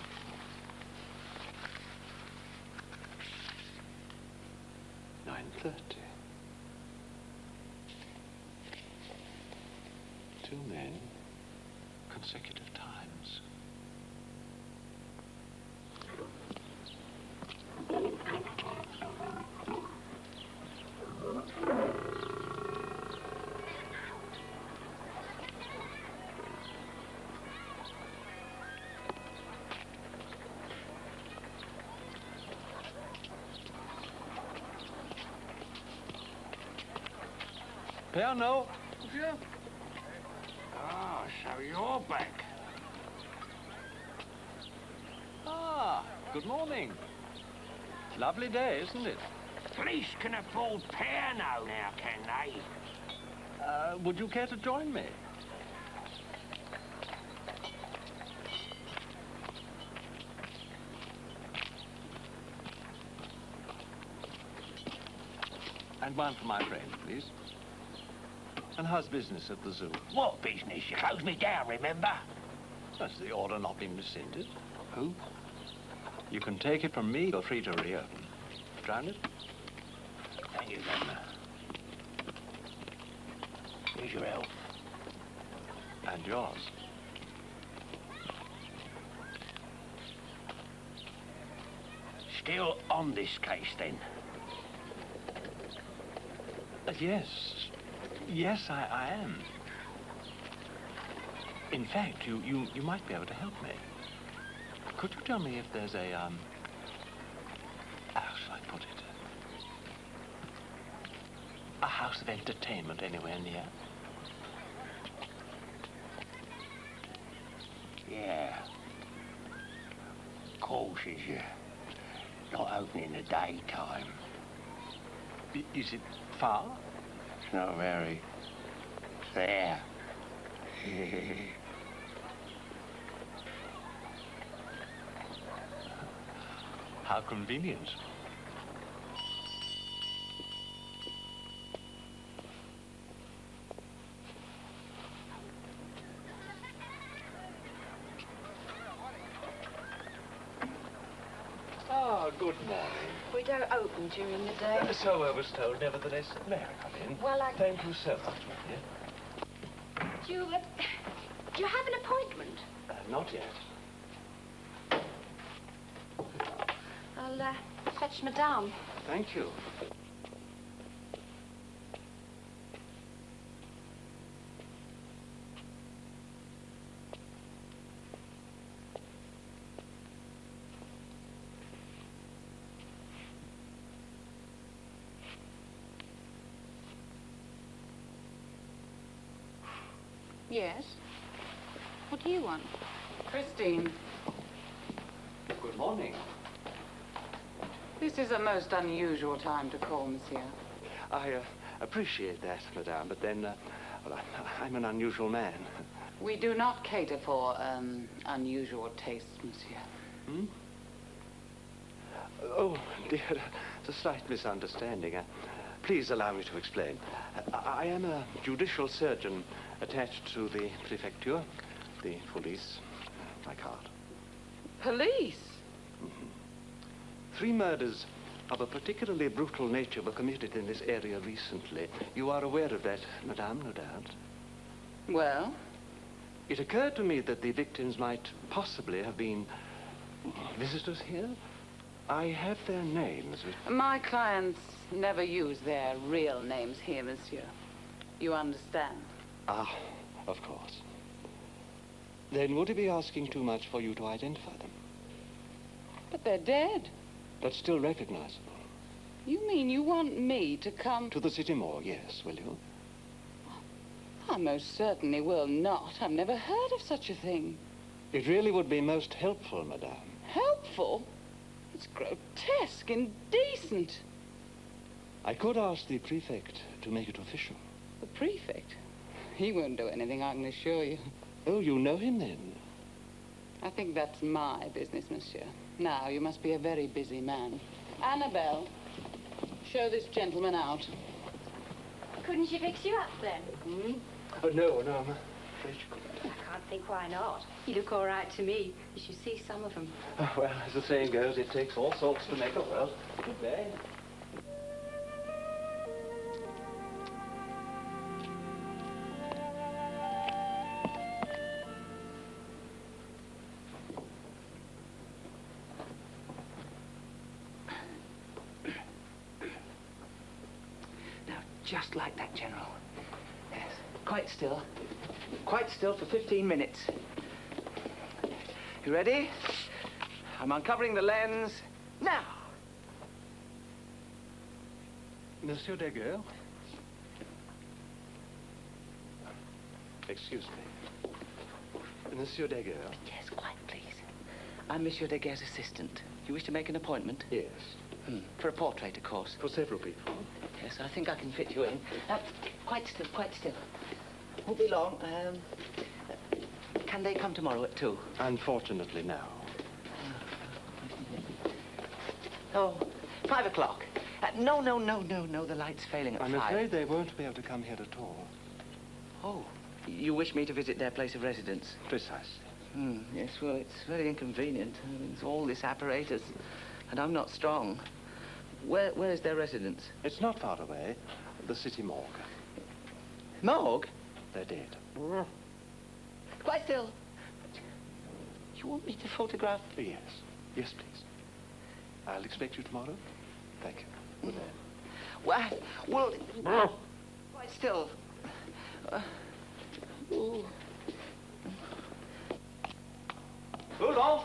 $9:30. 2 men, consecutive times. Piano. Ah, so you're back. Ah, good morning. Lovely day, isn't it? Police can afford piano now, can they? Would you care to join me? And one for my friend, please. And how's business at the zoo? What business? You closed me down, remember? Has the order not been rescinded? Who? You can take it from me. You're free to reopen. Drown it? Thank you, Governor. Here's your health. And yours. still on this case, then? Yes. Yes, I am. In fact, you might be able to help me. Could you tell me if there's how shall I put it? A house of entertainment anywhere near? Yeah. Of course, it's not open in the daytime. Is it far? Not very. It's there. How convenient. Ah, good morning. We don't open during the day. So I was told, nevertheless. May I come in? Well, Thank you so much, my dear. Do you have an appointment? Not yet. I'll fetch Madame. Thank you. Yes? What do you want? Christine. Good morning. This is a most unusual time to call, monsieur. I appreciate that, madame, but then, well, I'm an unusual man. We do not cater for unusual tastes, monsieur. Hmm? Oh, dear, it's a slight misunderstanding. Please allow me to explain. I am a judicial surgeon attached to the prefecture, the police, my card. Police? Mm-hmm. 3 murders of a particularly brutal nature were committed in this area recently. You are aware of that, madame, no doubt? Well? It occurred to me that the victims might possibly have been visitors here. I have their names. My clients never use their real names here, monsieur. You understand? Ah, of course. Then would it be asking too much for you to identify them? But they're dead. But still recognizable. You mean you want me to come... To the city morgue, yes, will you? I most certainly will not. I've never heard of such a thing. It really would be most helpful, madame. Helpful? It's grotesque, indecent. I could ask the prefect to make it official. The prefect? He won't do anything, I can assure you. Oh, you know him then? I think that's my business, monsieur. Now, you must be a very busy man. Annabelle, show this gentleman out. Couldn't she fix you up then? Hmm? Oh, no, I'm afraid you couldn't. I can't think why not. You look all right to me. You should see some of them. Oh, well, as the saying goes, it takes all sorts to make a world. Good day. Just like that, General. Yes. Quite still. Quite still for 15 minutes. You ready? I'm uncovering the lens now. Monsieur Daguerre? Excuse me. Monsieur Daguerre? Yes, quiet, please. I'm Monsieur Daguerre's assistant. You wish to make an appointment? Yes. For a portrait, of course. For several people. Yes, I think I can fit you in. Quite still, quite still. Won't be long. Can they come tomorrow at 2? Unfortunately, no. Oh, 5 o'clock. No, the light's failing at 5. I'm afraid they won't be able to come here at all. Oh, you wish me to visit their place of residence? Precisely. Yes, well, it's very inconvenient. There's all this apparatus, and I'm not strong. Where is their residence? It's not far away. The city morgue. Morgue? They're dead. Quite still. You want me to photograph? Yes. Yes, please. I'll expect you tomorrow. Thank you. Good day. Well, quite still. Rudolph!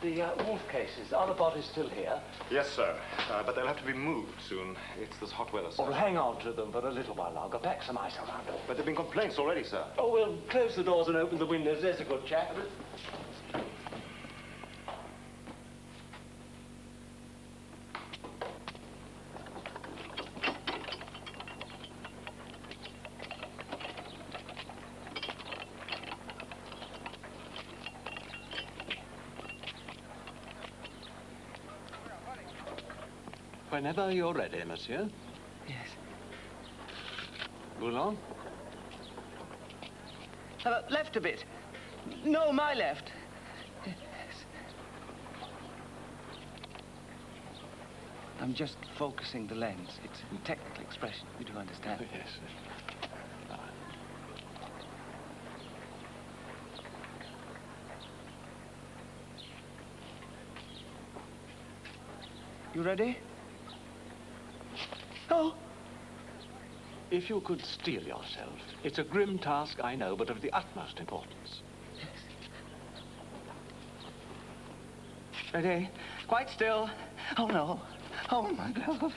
The Wolf cases, are the bodies still here? Yes, sir. But they'll have to be moved soon. It's this hot weather, sir. Oh, hang on to them for a little while longer. Pack some ice around them. But there have been complaints already, sir. Oh, we'll close the doors and open the windows. There's a good chap. Whenever you're ready, monsieur. Yes. Boulon? Left a bit. No, my left. Yes. I'm just focusing the lens. It's a technical expression. You do understand? Oh, yes. You ready? Oh! If you could steel yourself. It's a grim task, I know, but of the utmost importance. Ready? Quite still. Oh, no. Oh, my glove.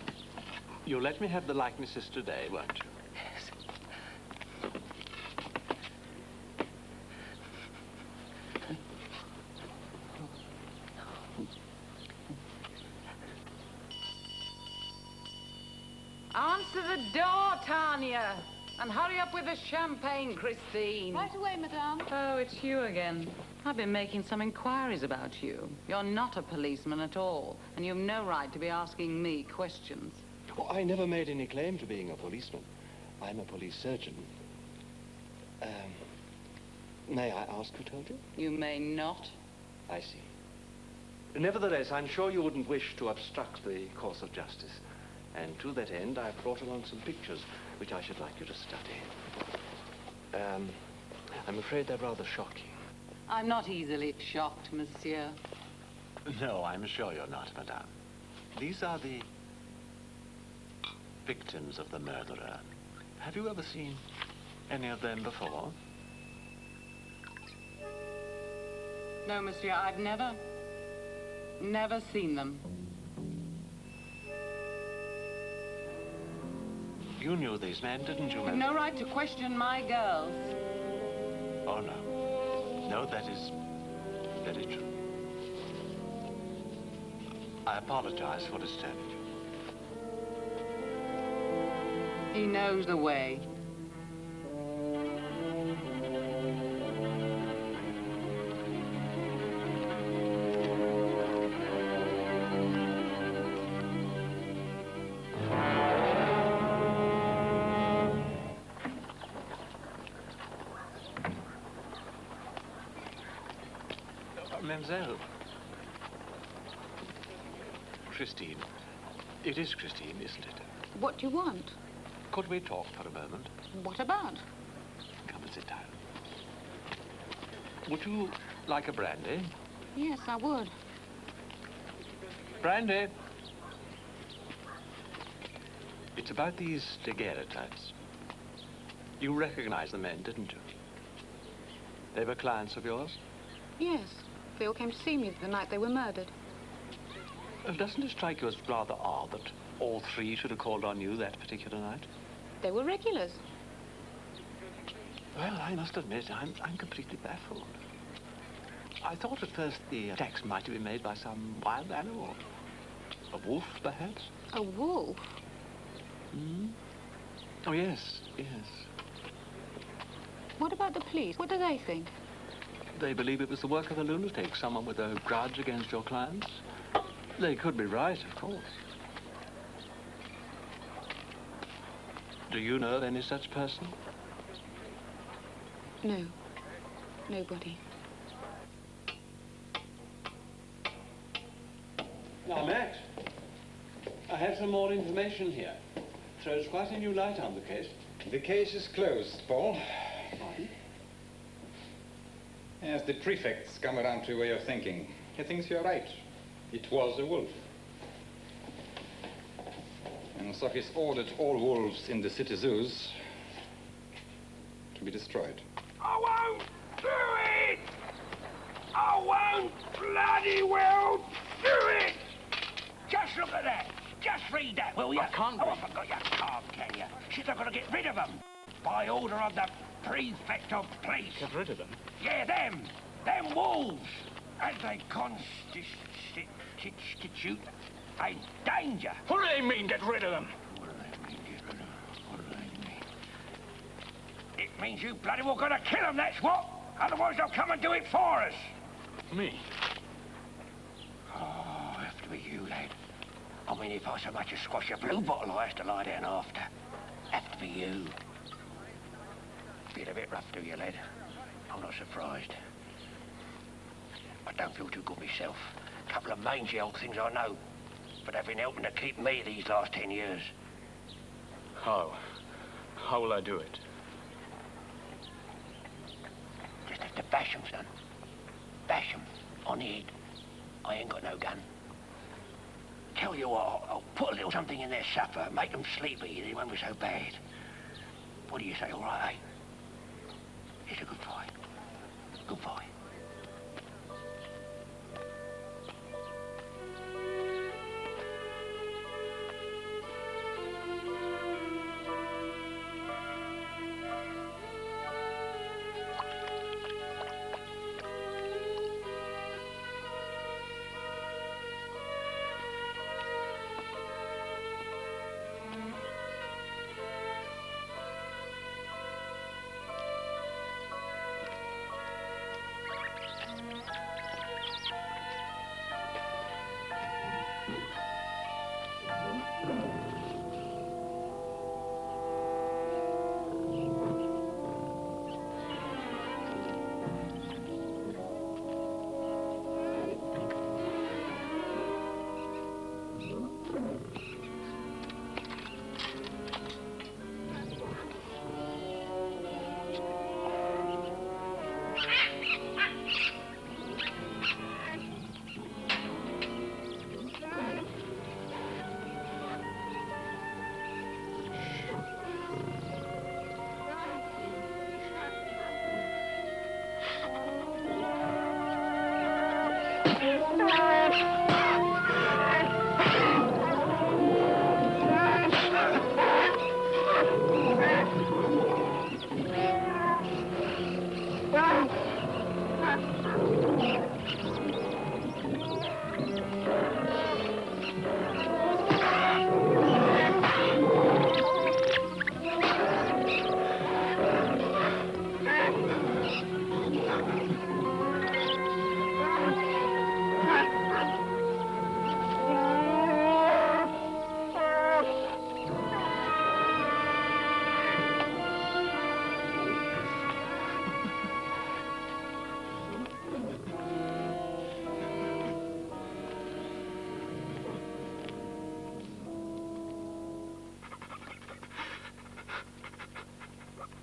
You'll let me have the likenesses today, won't you? Yes. Answer the door, Tanya. And hurry up with the champagne, Christine. Right away, madame. Oh, it's you again. I've been making some inquiries about you. You're not a policeman at all, and you've no right to be asking me questions. Oh, I never made any claim to being a policeman. I'm a police surgeon. May I ask who told you? You may not. I see. Nevertheless, I'm sure you wouldn't wish to obstruct the course of justice. And to that end, I've brought along some pictures which I should like you to study. I'm afraid they're rather shocking. I'm not easily shocked, monsieur. No, I'm sure you're not, madame. These are the victims of the murderer. Have you ever seen any of them before? No, monsieur, I've never seen them. You knew these men, didn't you, You've no right to question my girls. Oh, no. No, that is very true. I apologize for disturbing you. He knows the way. Mademoiselle. Christine. It is Christine, isn't it? What do you want? Could we talk for a moment? What about? Come and sit down. Would you like a brandy? Yes, I would. Brandy. It's about these daguerreotypes. You recognize the men, didn't you? They were clients of yours? Yes. They all came to see me the night they were murdered. Doesn't it strike you as rather odd that all three should have called on you that particular night? They were regulars. Well, I must admit, I'm completely baffled. I thought at first the attacks might have been made by some wild animal. A wolf, perhaps? A wolf? Hmm? Oh, yes, yes. What about the police? What do they think? They believe it was the work of a lunatic, someone with a grudge against your clients. They could be right, of course. Do you know of any such person? No. Nobody. Now, Max, I have some more information here. Throws quite a new light on the case. The case is closed, Paul. Pardon? Yes, the prefect's come around to your way of thinking. He thinks you're right. It was a wolf. And so he's ordered all wolves in the city zoos to be destroyed. I won't do it! I won't bloody well do it! Just look at that. Just read that, will you? I can't. Oh, I forgot you can't, can you? She's not going to get rid of them. By order of the prefect of police. Get rid of them? Yeah, them. Them wolves. As they constitute a danger. What do they mean, get rid of them? It means you bloody well got to kill them, that's what. Otherwise they'll come and do it for us. Me? Oh, it'll have to be you, lad. I mean, if I so much as squash a blue bottle, I have to lie down after. Have to be you. Feel a bit rough, do you, lad? I'm not surprised. I don't feel too good myself. A couple of mangy old things I know, but they've been helping to keep me these last 10 years. How? How will I do it? Just have to bash 'em, son. Bash 'em on the head. I ain't got no gun. Tell you what, I'll put a little something in their supper, make them sleepy, they won't be so bad. What do you say, all right, eh? It's a good fight. Good fight.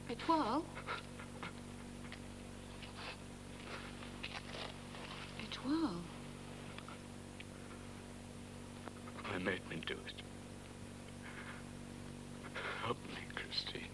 Étoile? Étoile? They made me do it. Help me, Christine.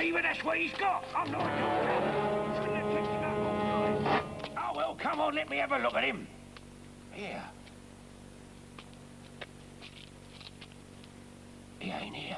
fever, that's what he's got. I'm not a doctor. He's going to check him up all night. Oh, well, come on, let me have a look at him. Here. He ain't here.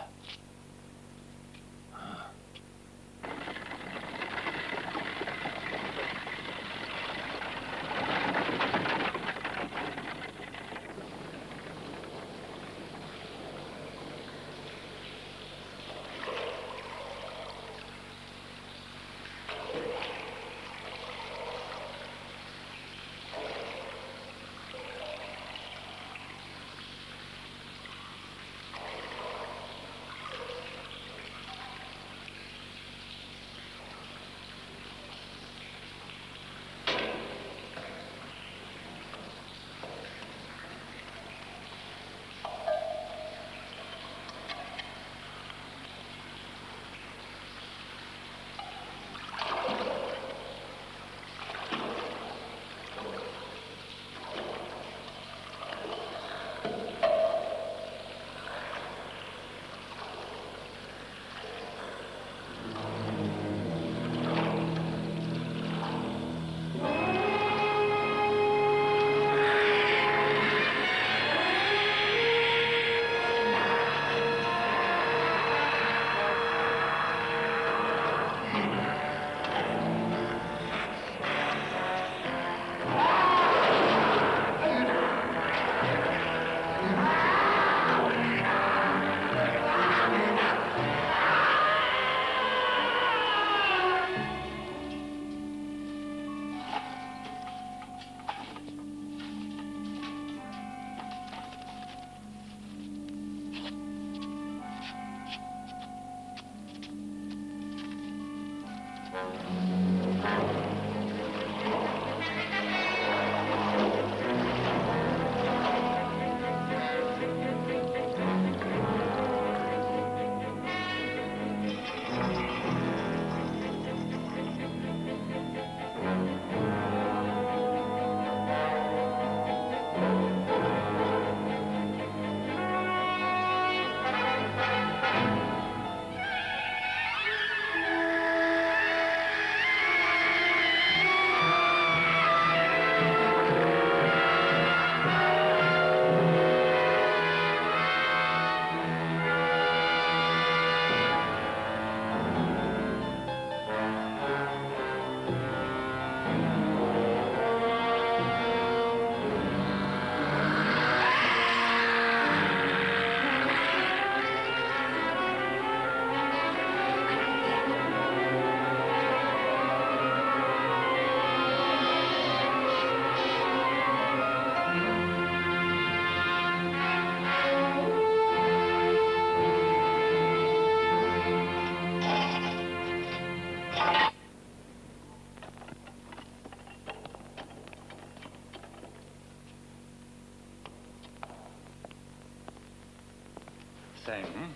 Same,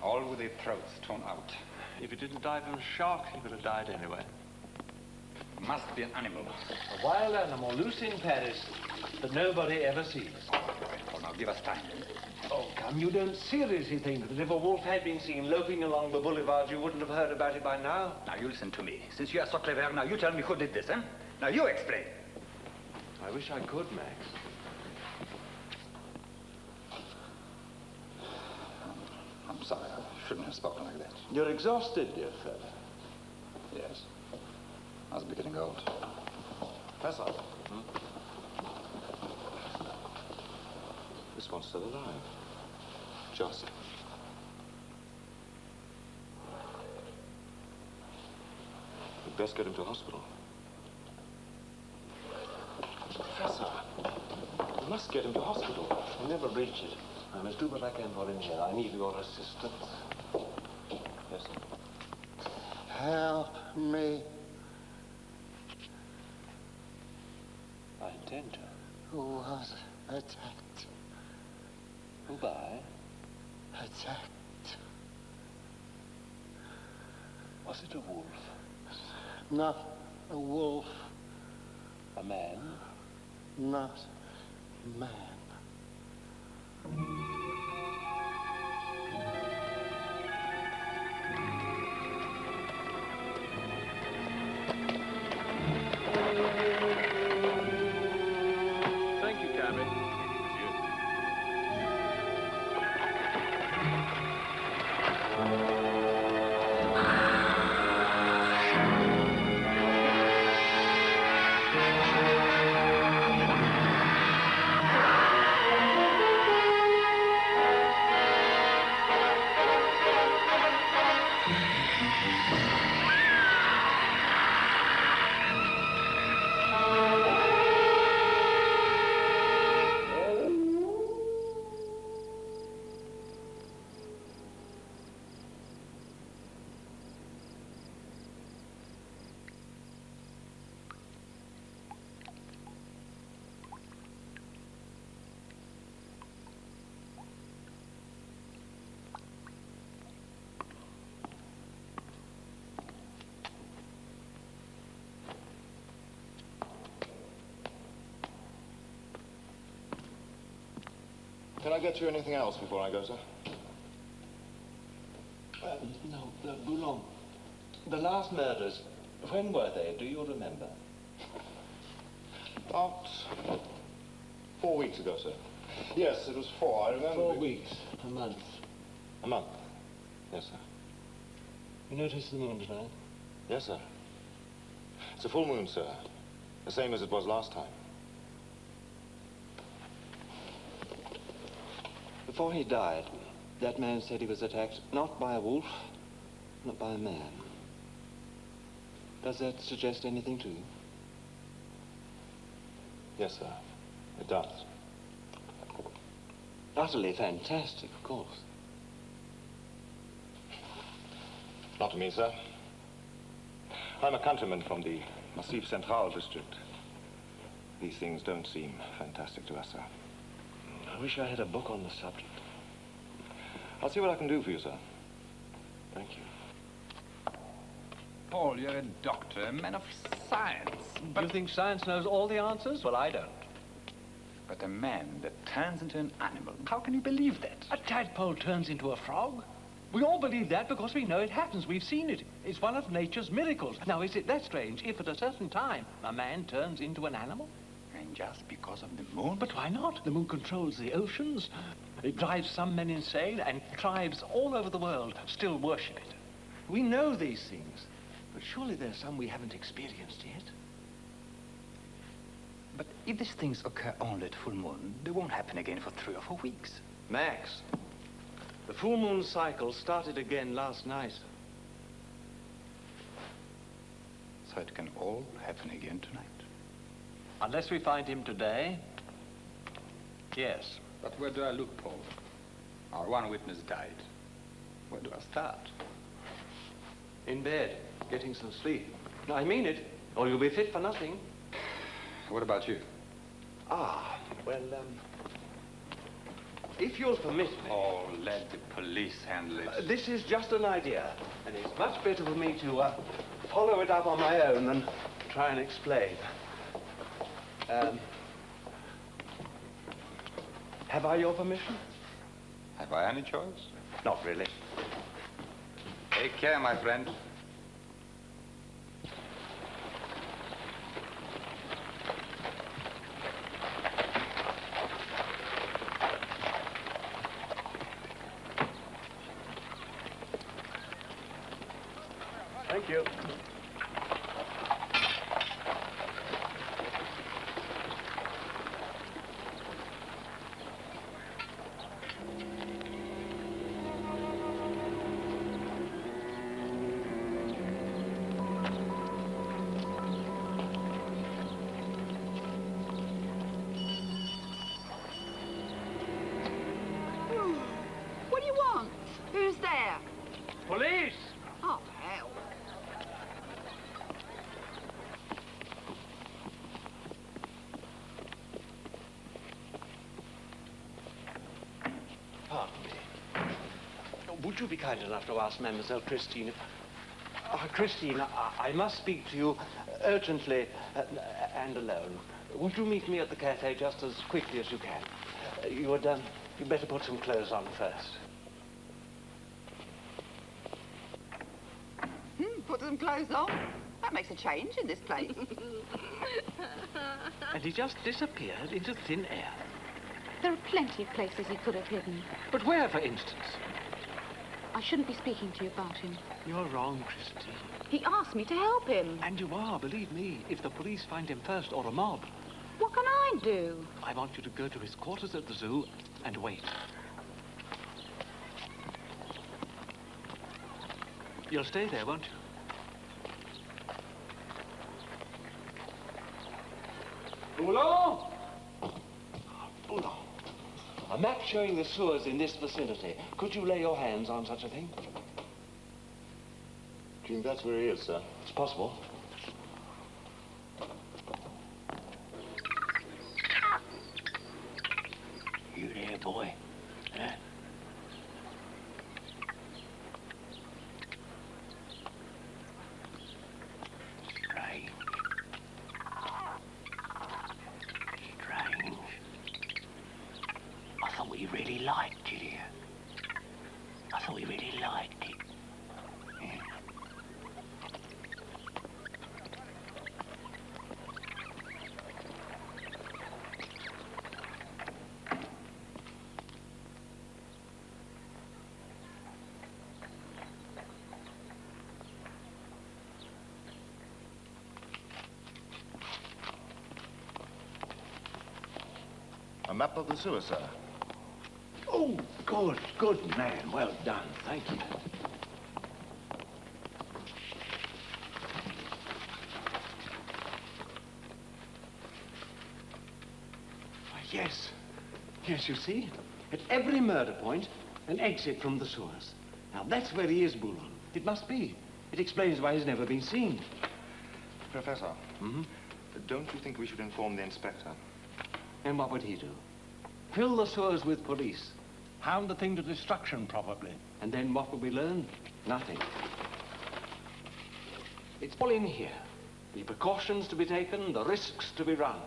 all with their throats torn out. If he didn't die from shock, he would have died anyway. Must be an animal. A wild animal loose in Paris that nobody ever sees. Well, now give us time. Oh, come, you don't seriously think that if a wolf had been seen loafing along the boulevards, you wouldn't have heard about it by now? Now, you listen to me. Since you are so clever, now you tell me who did this, eh? Now, you explain. I wish I could, Max. I'm sorry, I shouldn't have spoken like that. You're exhausted, dear fellow. Yes. I was getting old. Professor. This one's still alive. Just. We'd best get him to hospital. Professor, we must get him to hospital. He'll never reach it. I must do what I can for him here. I need your assistance. Yes, sir. Help me. I intend to. Who was attacked? Who by? Attacked. Was it a wolf? Not a wolf. A man? Not a man. Can I get you anything else before I go, sir? No, Boulogne. The last murders, when were they? Do you remember? About 4 weeks ago, sir. Yes, it was 4. I remember. 4 weeks. A month. A month. Yes, sir. You noticed the moon tonight? Yes, sir. It's a full moon, sir. The same as it was last time. Before he died, that man said he was attacked not by a wolf, not by a man. Does that suggest anything to you? Yes, sir. It does. Utterly fantastic, of course. Not to me, sir. I'm a countryman from the Massif Central district. These things don't seem fantastic to us, sir. I wish I had a book on the subject. I'll see what I can do for you, sir. Thank you. Paul, you're a doctor, a man of science. You think science knows all the answers? Well, I don't. But a man that turns into an animal, how can you believe that? A tadpole turns into a frog? We all believe that because we know it happens. We've seen it. It's one of nature's miracles. Now, is it that strange if at a certain time a man turns into an animal? And just because of the moon? But why not? The moon controls the oceans. It drives some men insane, and tribes all over the world still worship it. We know these things, but surely there's some we haven't experienced yet. But if these things occur only at full moon, they won't happen again for 3 or 4 weeks. Max, the full moon cycle started again last night. So it can all happen again tonight. Unless we find him today, yes. But where do I look, Paul? Our one witness died. Where do I start? In bed, getting some sleep. No, I mean it, or you'll be fit for nothing. What about you? Ah, well, if you'll permit me... Oh, let the police handle it. This is just an idea, and it's much better for me to follow it up on my own than try and explain. Have I your permission? Have I any choice? Not really. Take care, my friend. Thank you. What do you want? Who's there? Police! Oh, hell. Pardon me. Would you be kind enough to ask Mademoiselle Christine? Christine, I must speak to you urgently and alone. Would you meet me at the cafe just as quickly as you can? You'd better put some clothes on first. Put some clothes on. That makes a change in this place. And he just disappeared into thin air. There are plenty of places he could have hidden. But where, for instance? I shouldn't be speaking to you about him. You're wrong, Christine. He asked me to help him. And you are, believe me, if the police find him first or a mob. What can I do? I want you to go to his quarters at the zoo and wait. You'll stay there, won't you? Boulogne! Boulogne. A map showing the sewers in this vicinity. Could you lay your hands on such a thing? Do you think that's where he is, sir? It's possible. You there, boy? Huh? Strange. Strange. I thought we read A map of the sewer, sir. Oh, good man. Well done. Thank you. Yes. Yes, you see, at every murder point, an exit from the sewers. Now, that's where he is, Boulon. It must be. It explains why he's never been seen. Professor, don't you think we should inform the inspector? And what would he do? Fill the sewers with police. Hound the thing to destruction, probably. And then what will we learn? Nothing. It's all in here. The precautions to be taken, the risks to be run.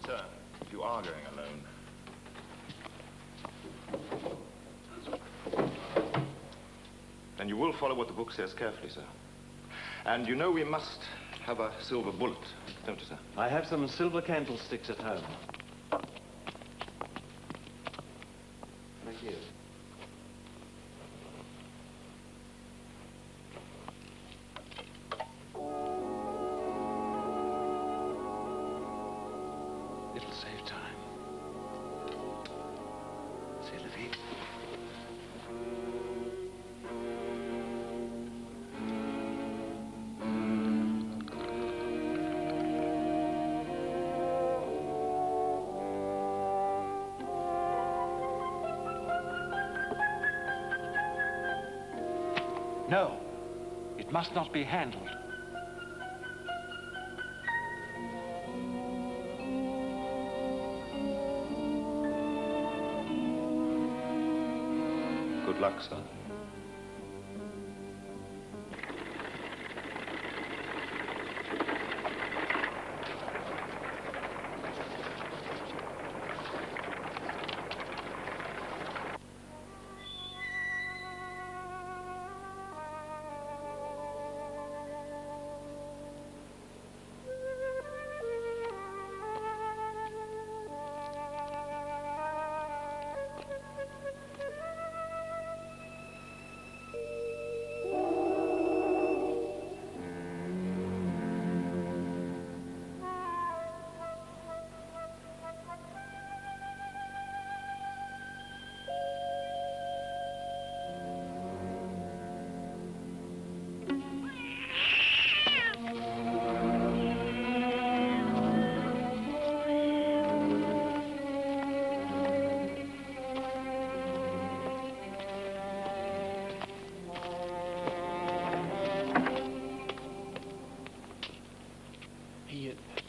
Sir, if you are going alone... then you will follow what the book says carefully, sir. And you know we must have a silver bullet, don't you, sir? I have some silver candlesticks at home. Thank you. It'll save time. C'est la vie. No, it must not be handled. Good luck, sir.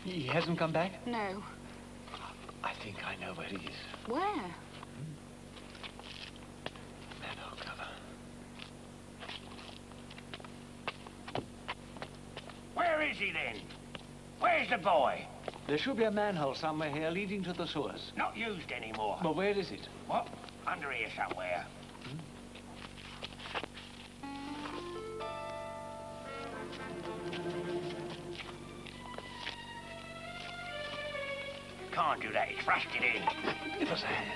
He hasn't come back? No. I think I know where he is. Where? Manhole cover. Where is he then? Where's the boy? There should be a manhole somewhere here leading to the sewers. Not used anymore. But where is it? What? Under here somewhere. Can't do that, it's rusted in. Give us a hand.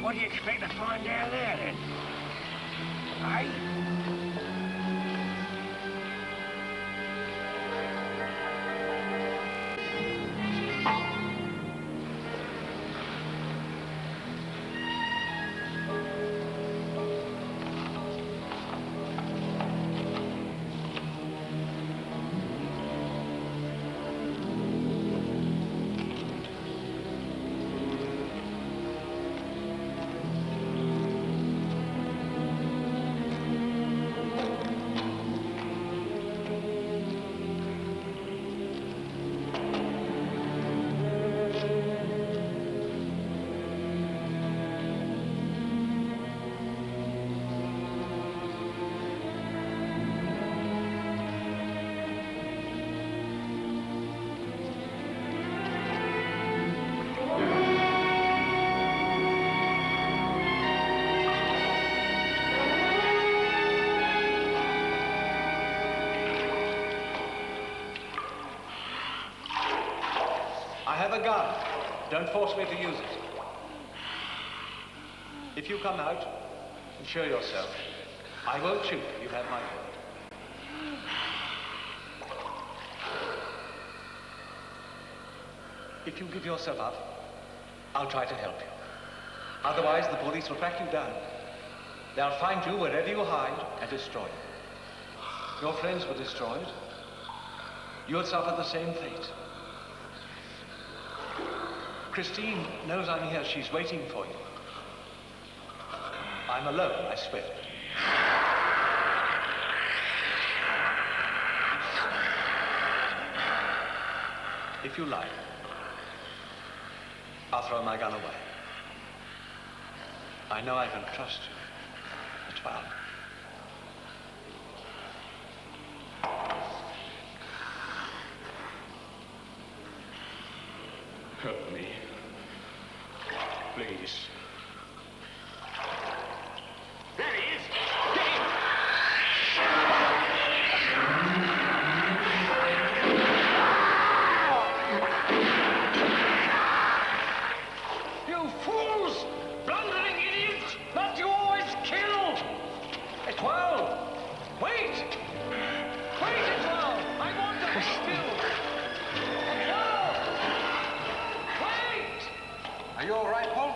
What do you expect to find down there, then? Eh? I have a gun. Don't force me to use it. If you come out, and show yourself. I won't shoot. You have my word. If you give yourself up, I'll try to help you. Otherwise, the police will track you down. They'll find you wherever you hide and destroy you. Your friends were destroyed. You'll suffer the same fate. Christine knows I'm here. She's waiting for you. I'm alone, I swear. If you like, I'll throw my gun away. I know I can trust you. But well. Help me. Please. There he is! You fools! Blundering idiots! Not you always kill! Etoile! Wait! Wait, Etoile! I want to help you! Etoile! Wait! Are you all right, Paul?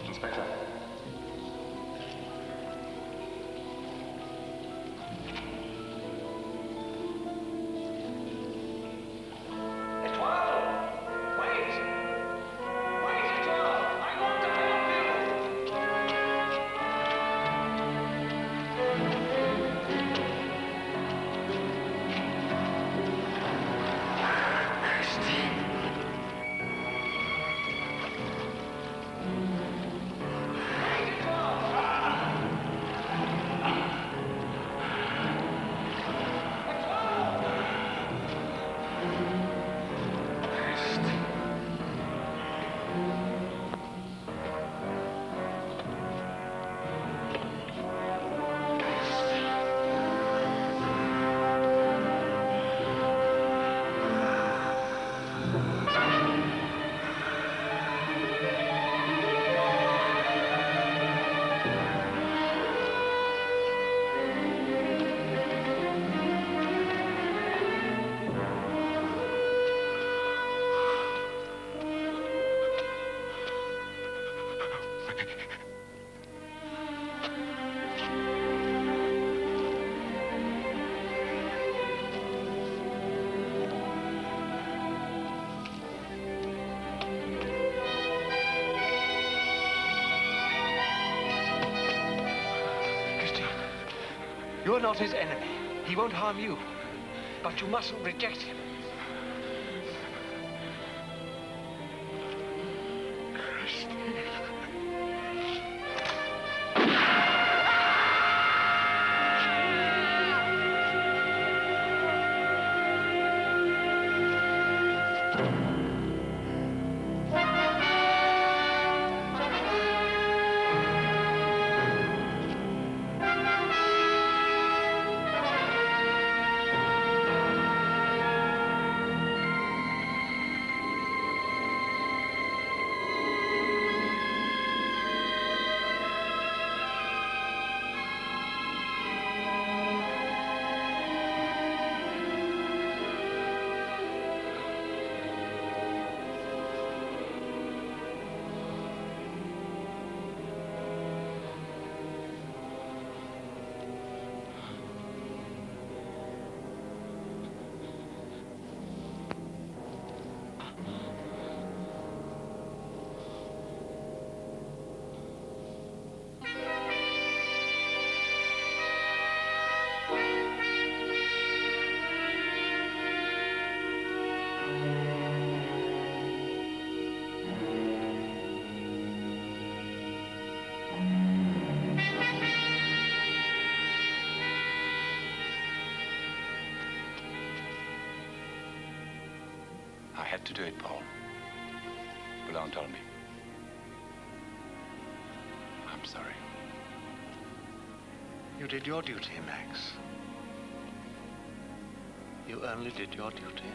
Inspector. You're not his enemy. He won't harm you. But you mustn't reject him. I had to do it, Paul. But don't tell me. I'm sorry. You did your duty, Max. You only did your duty.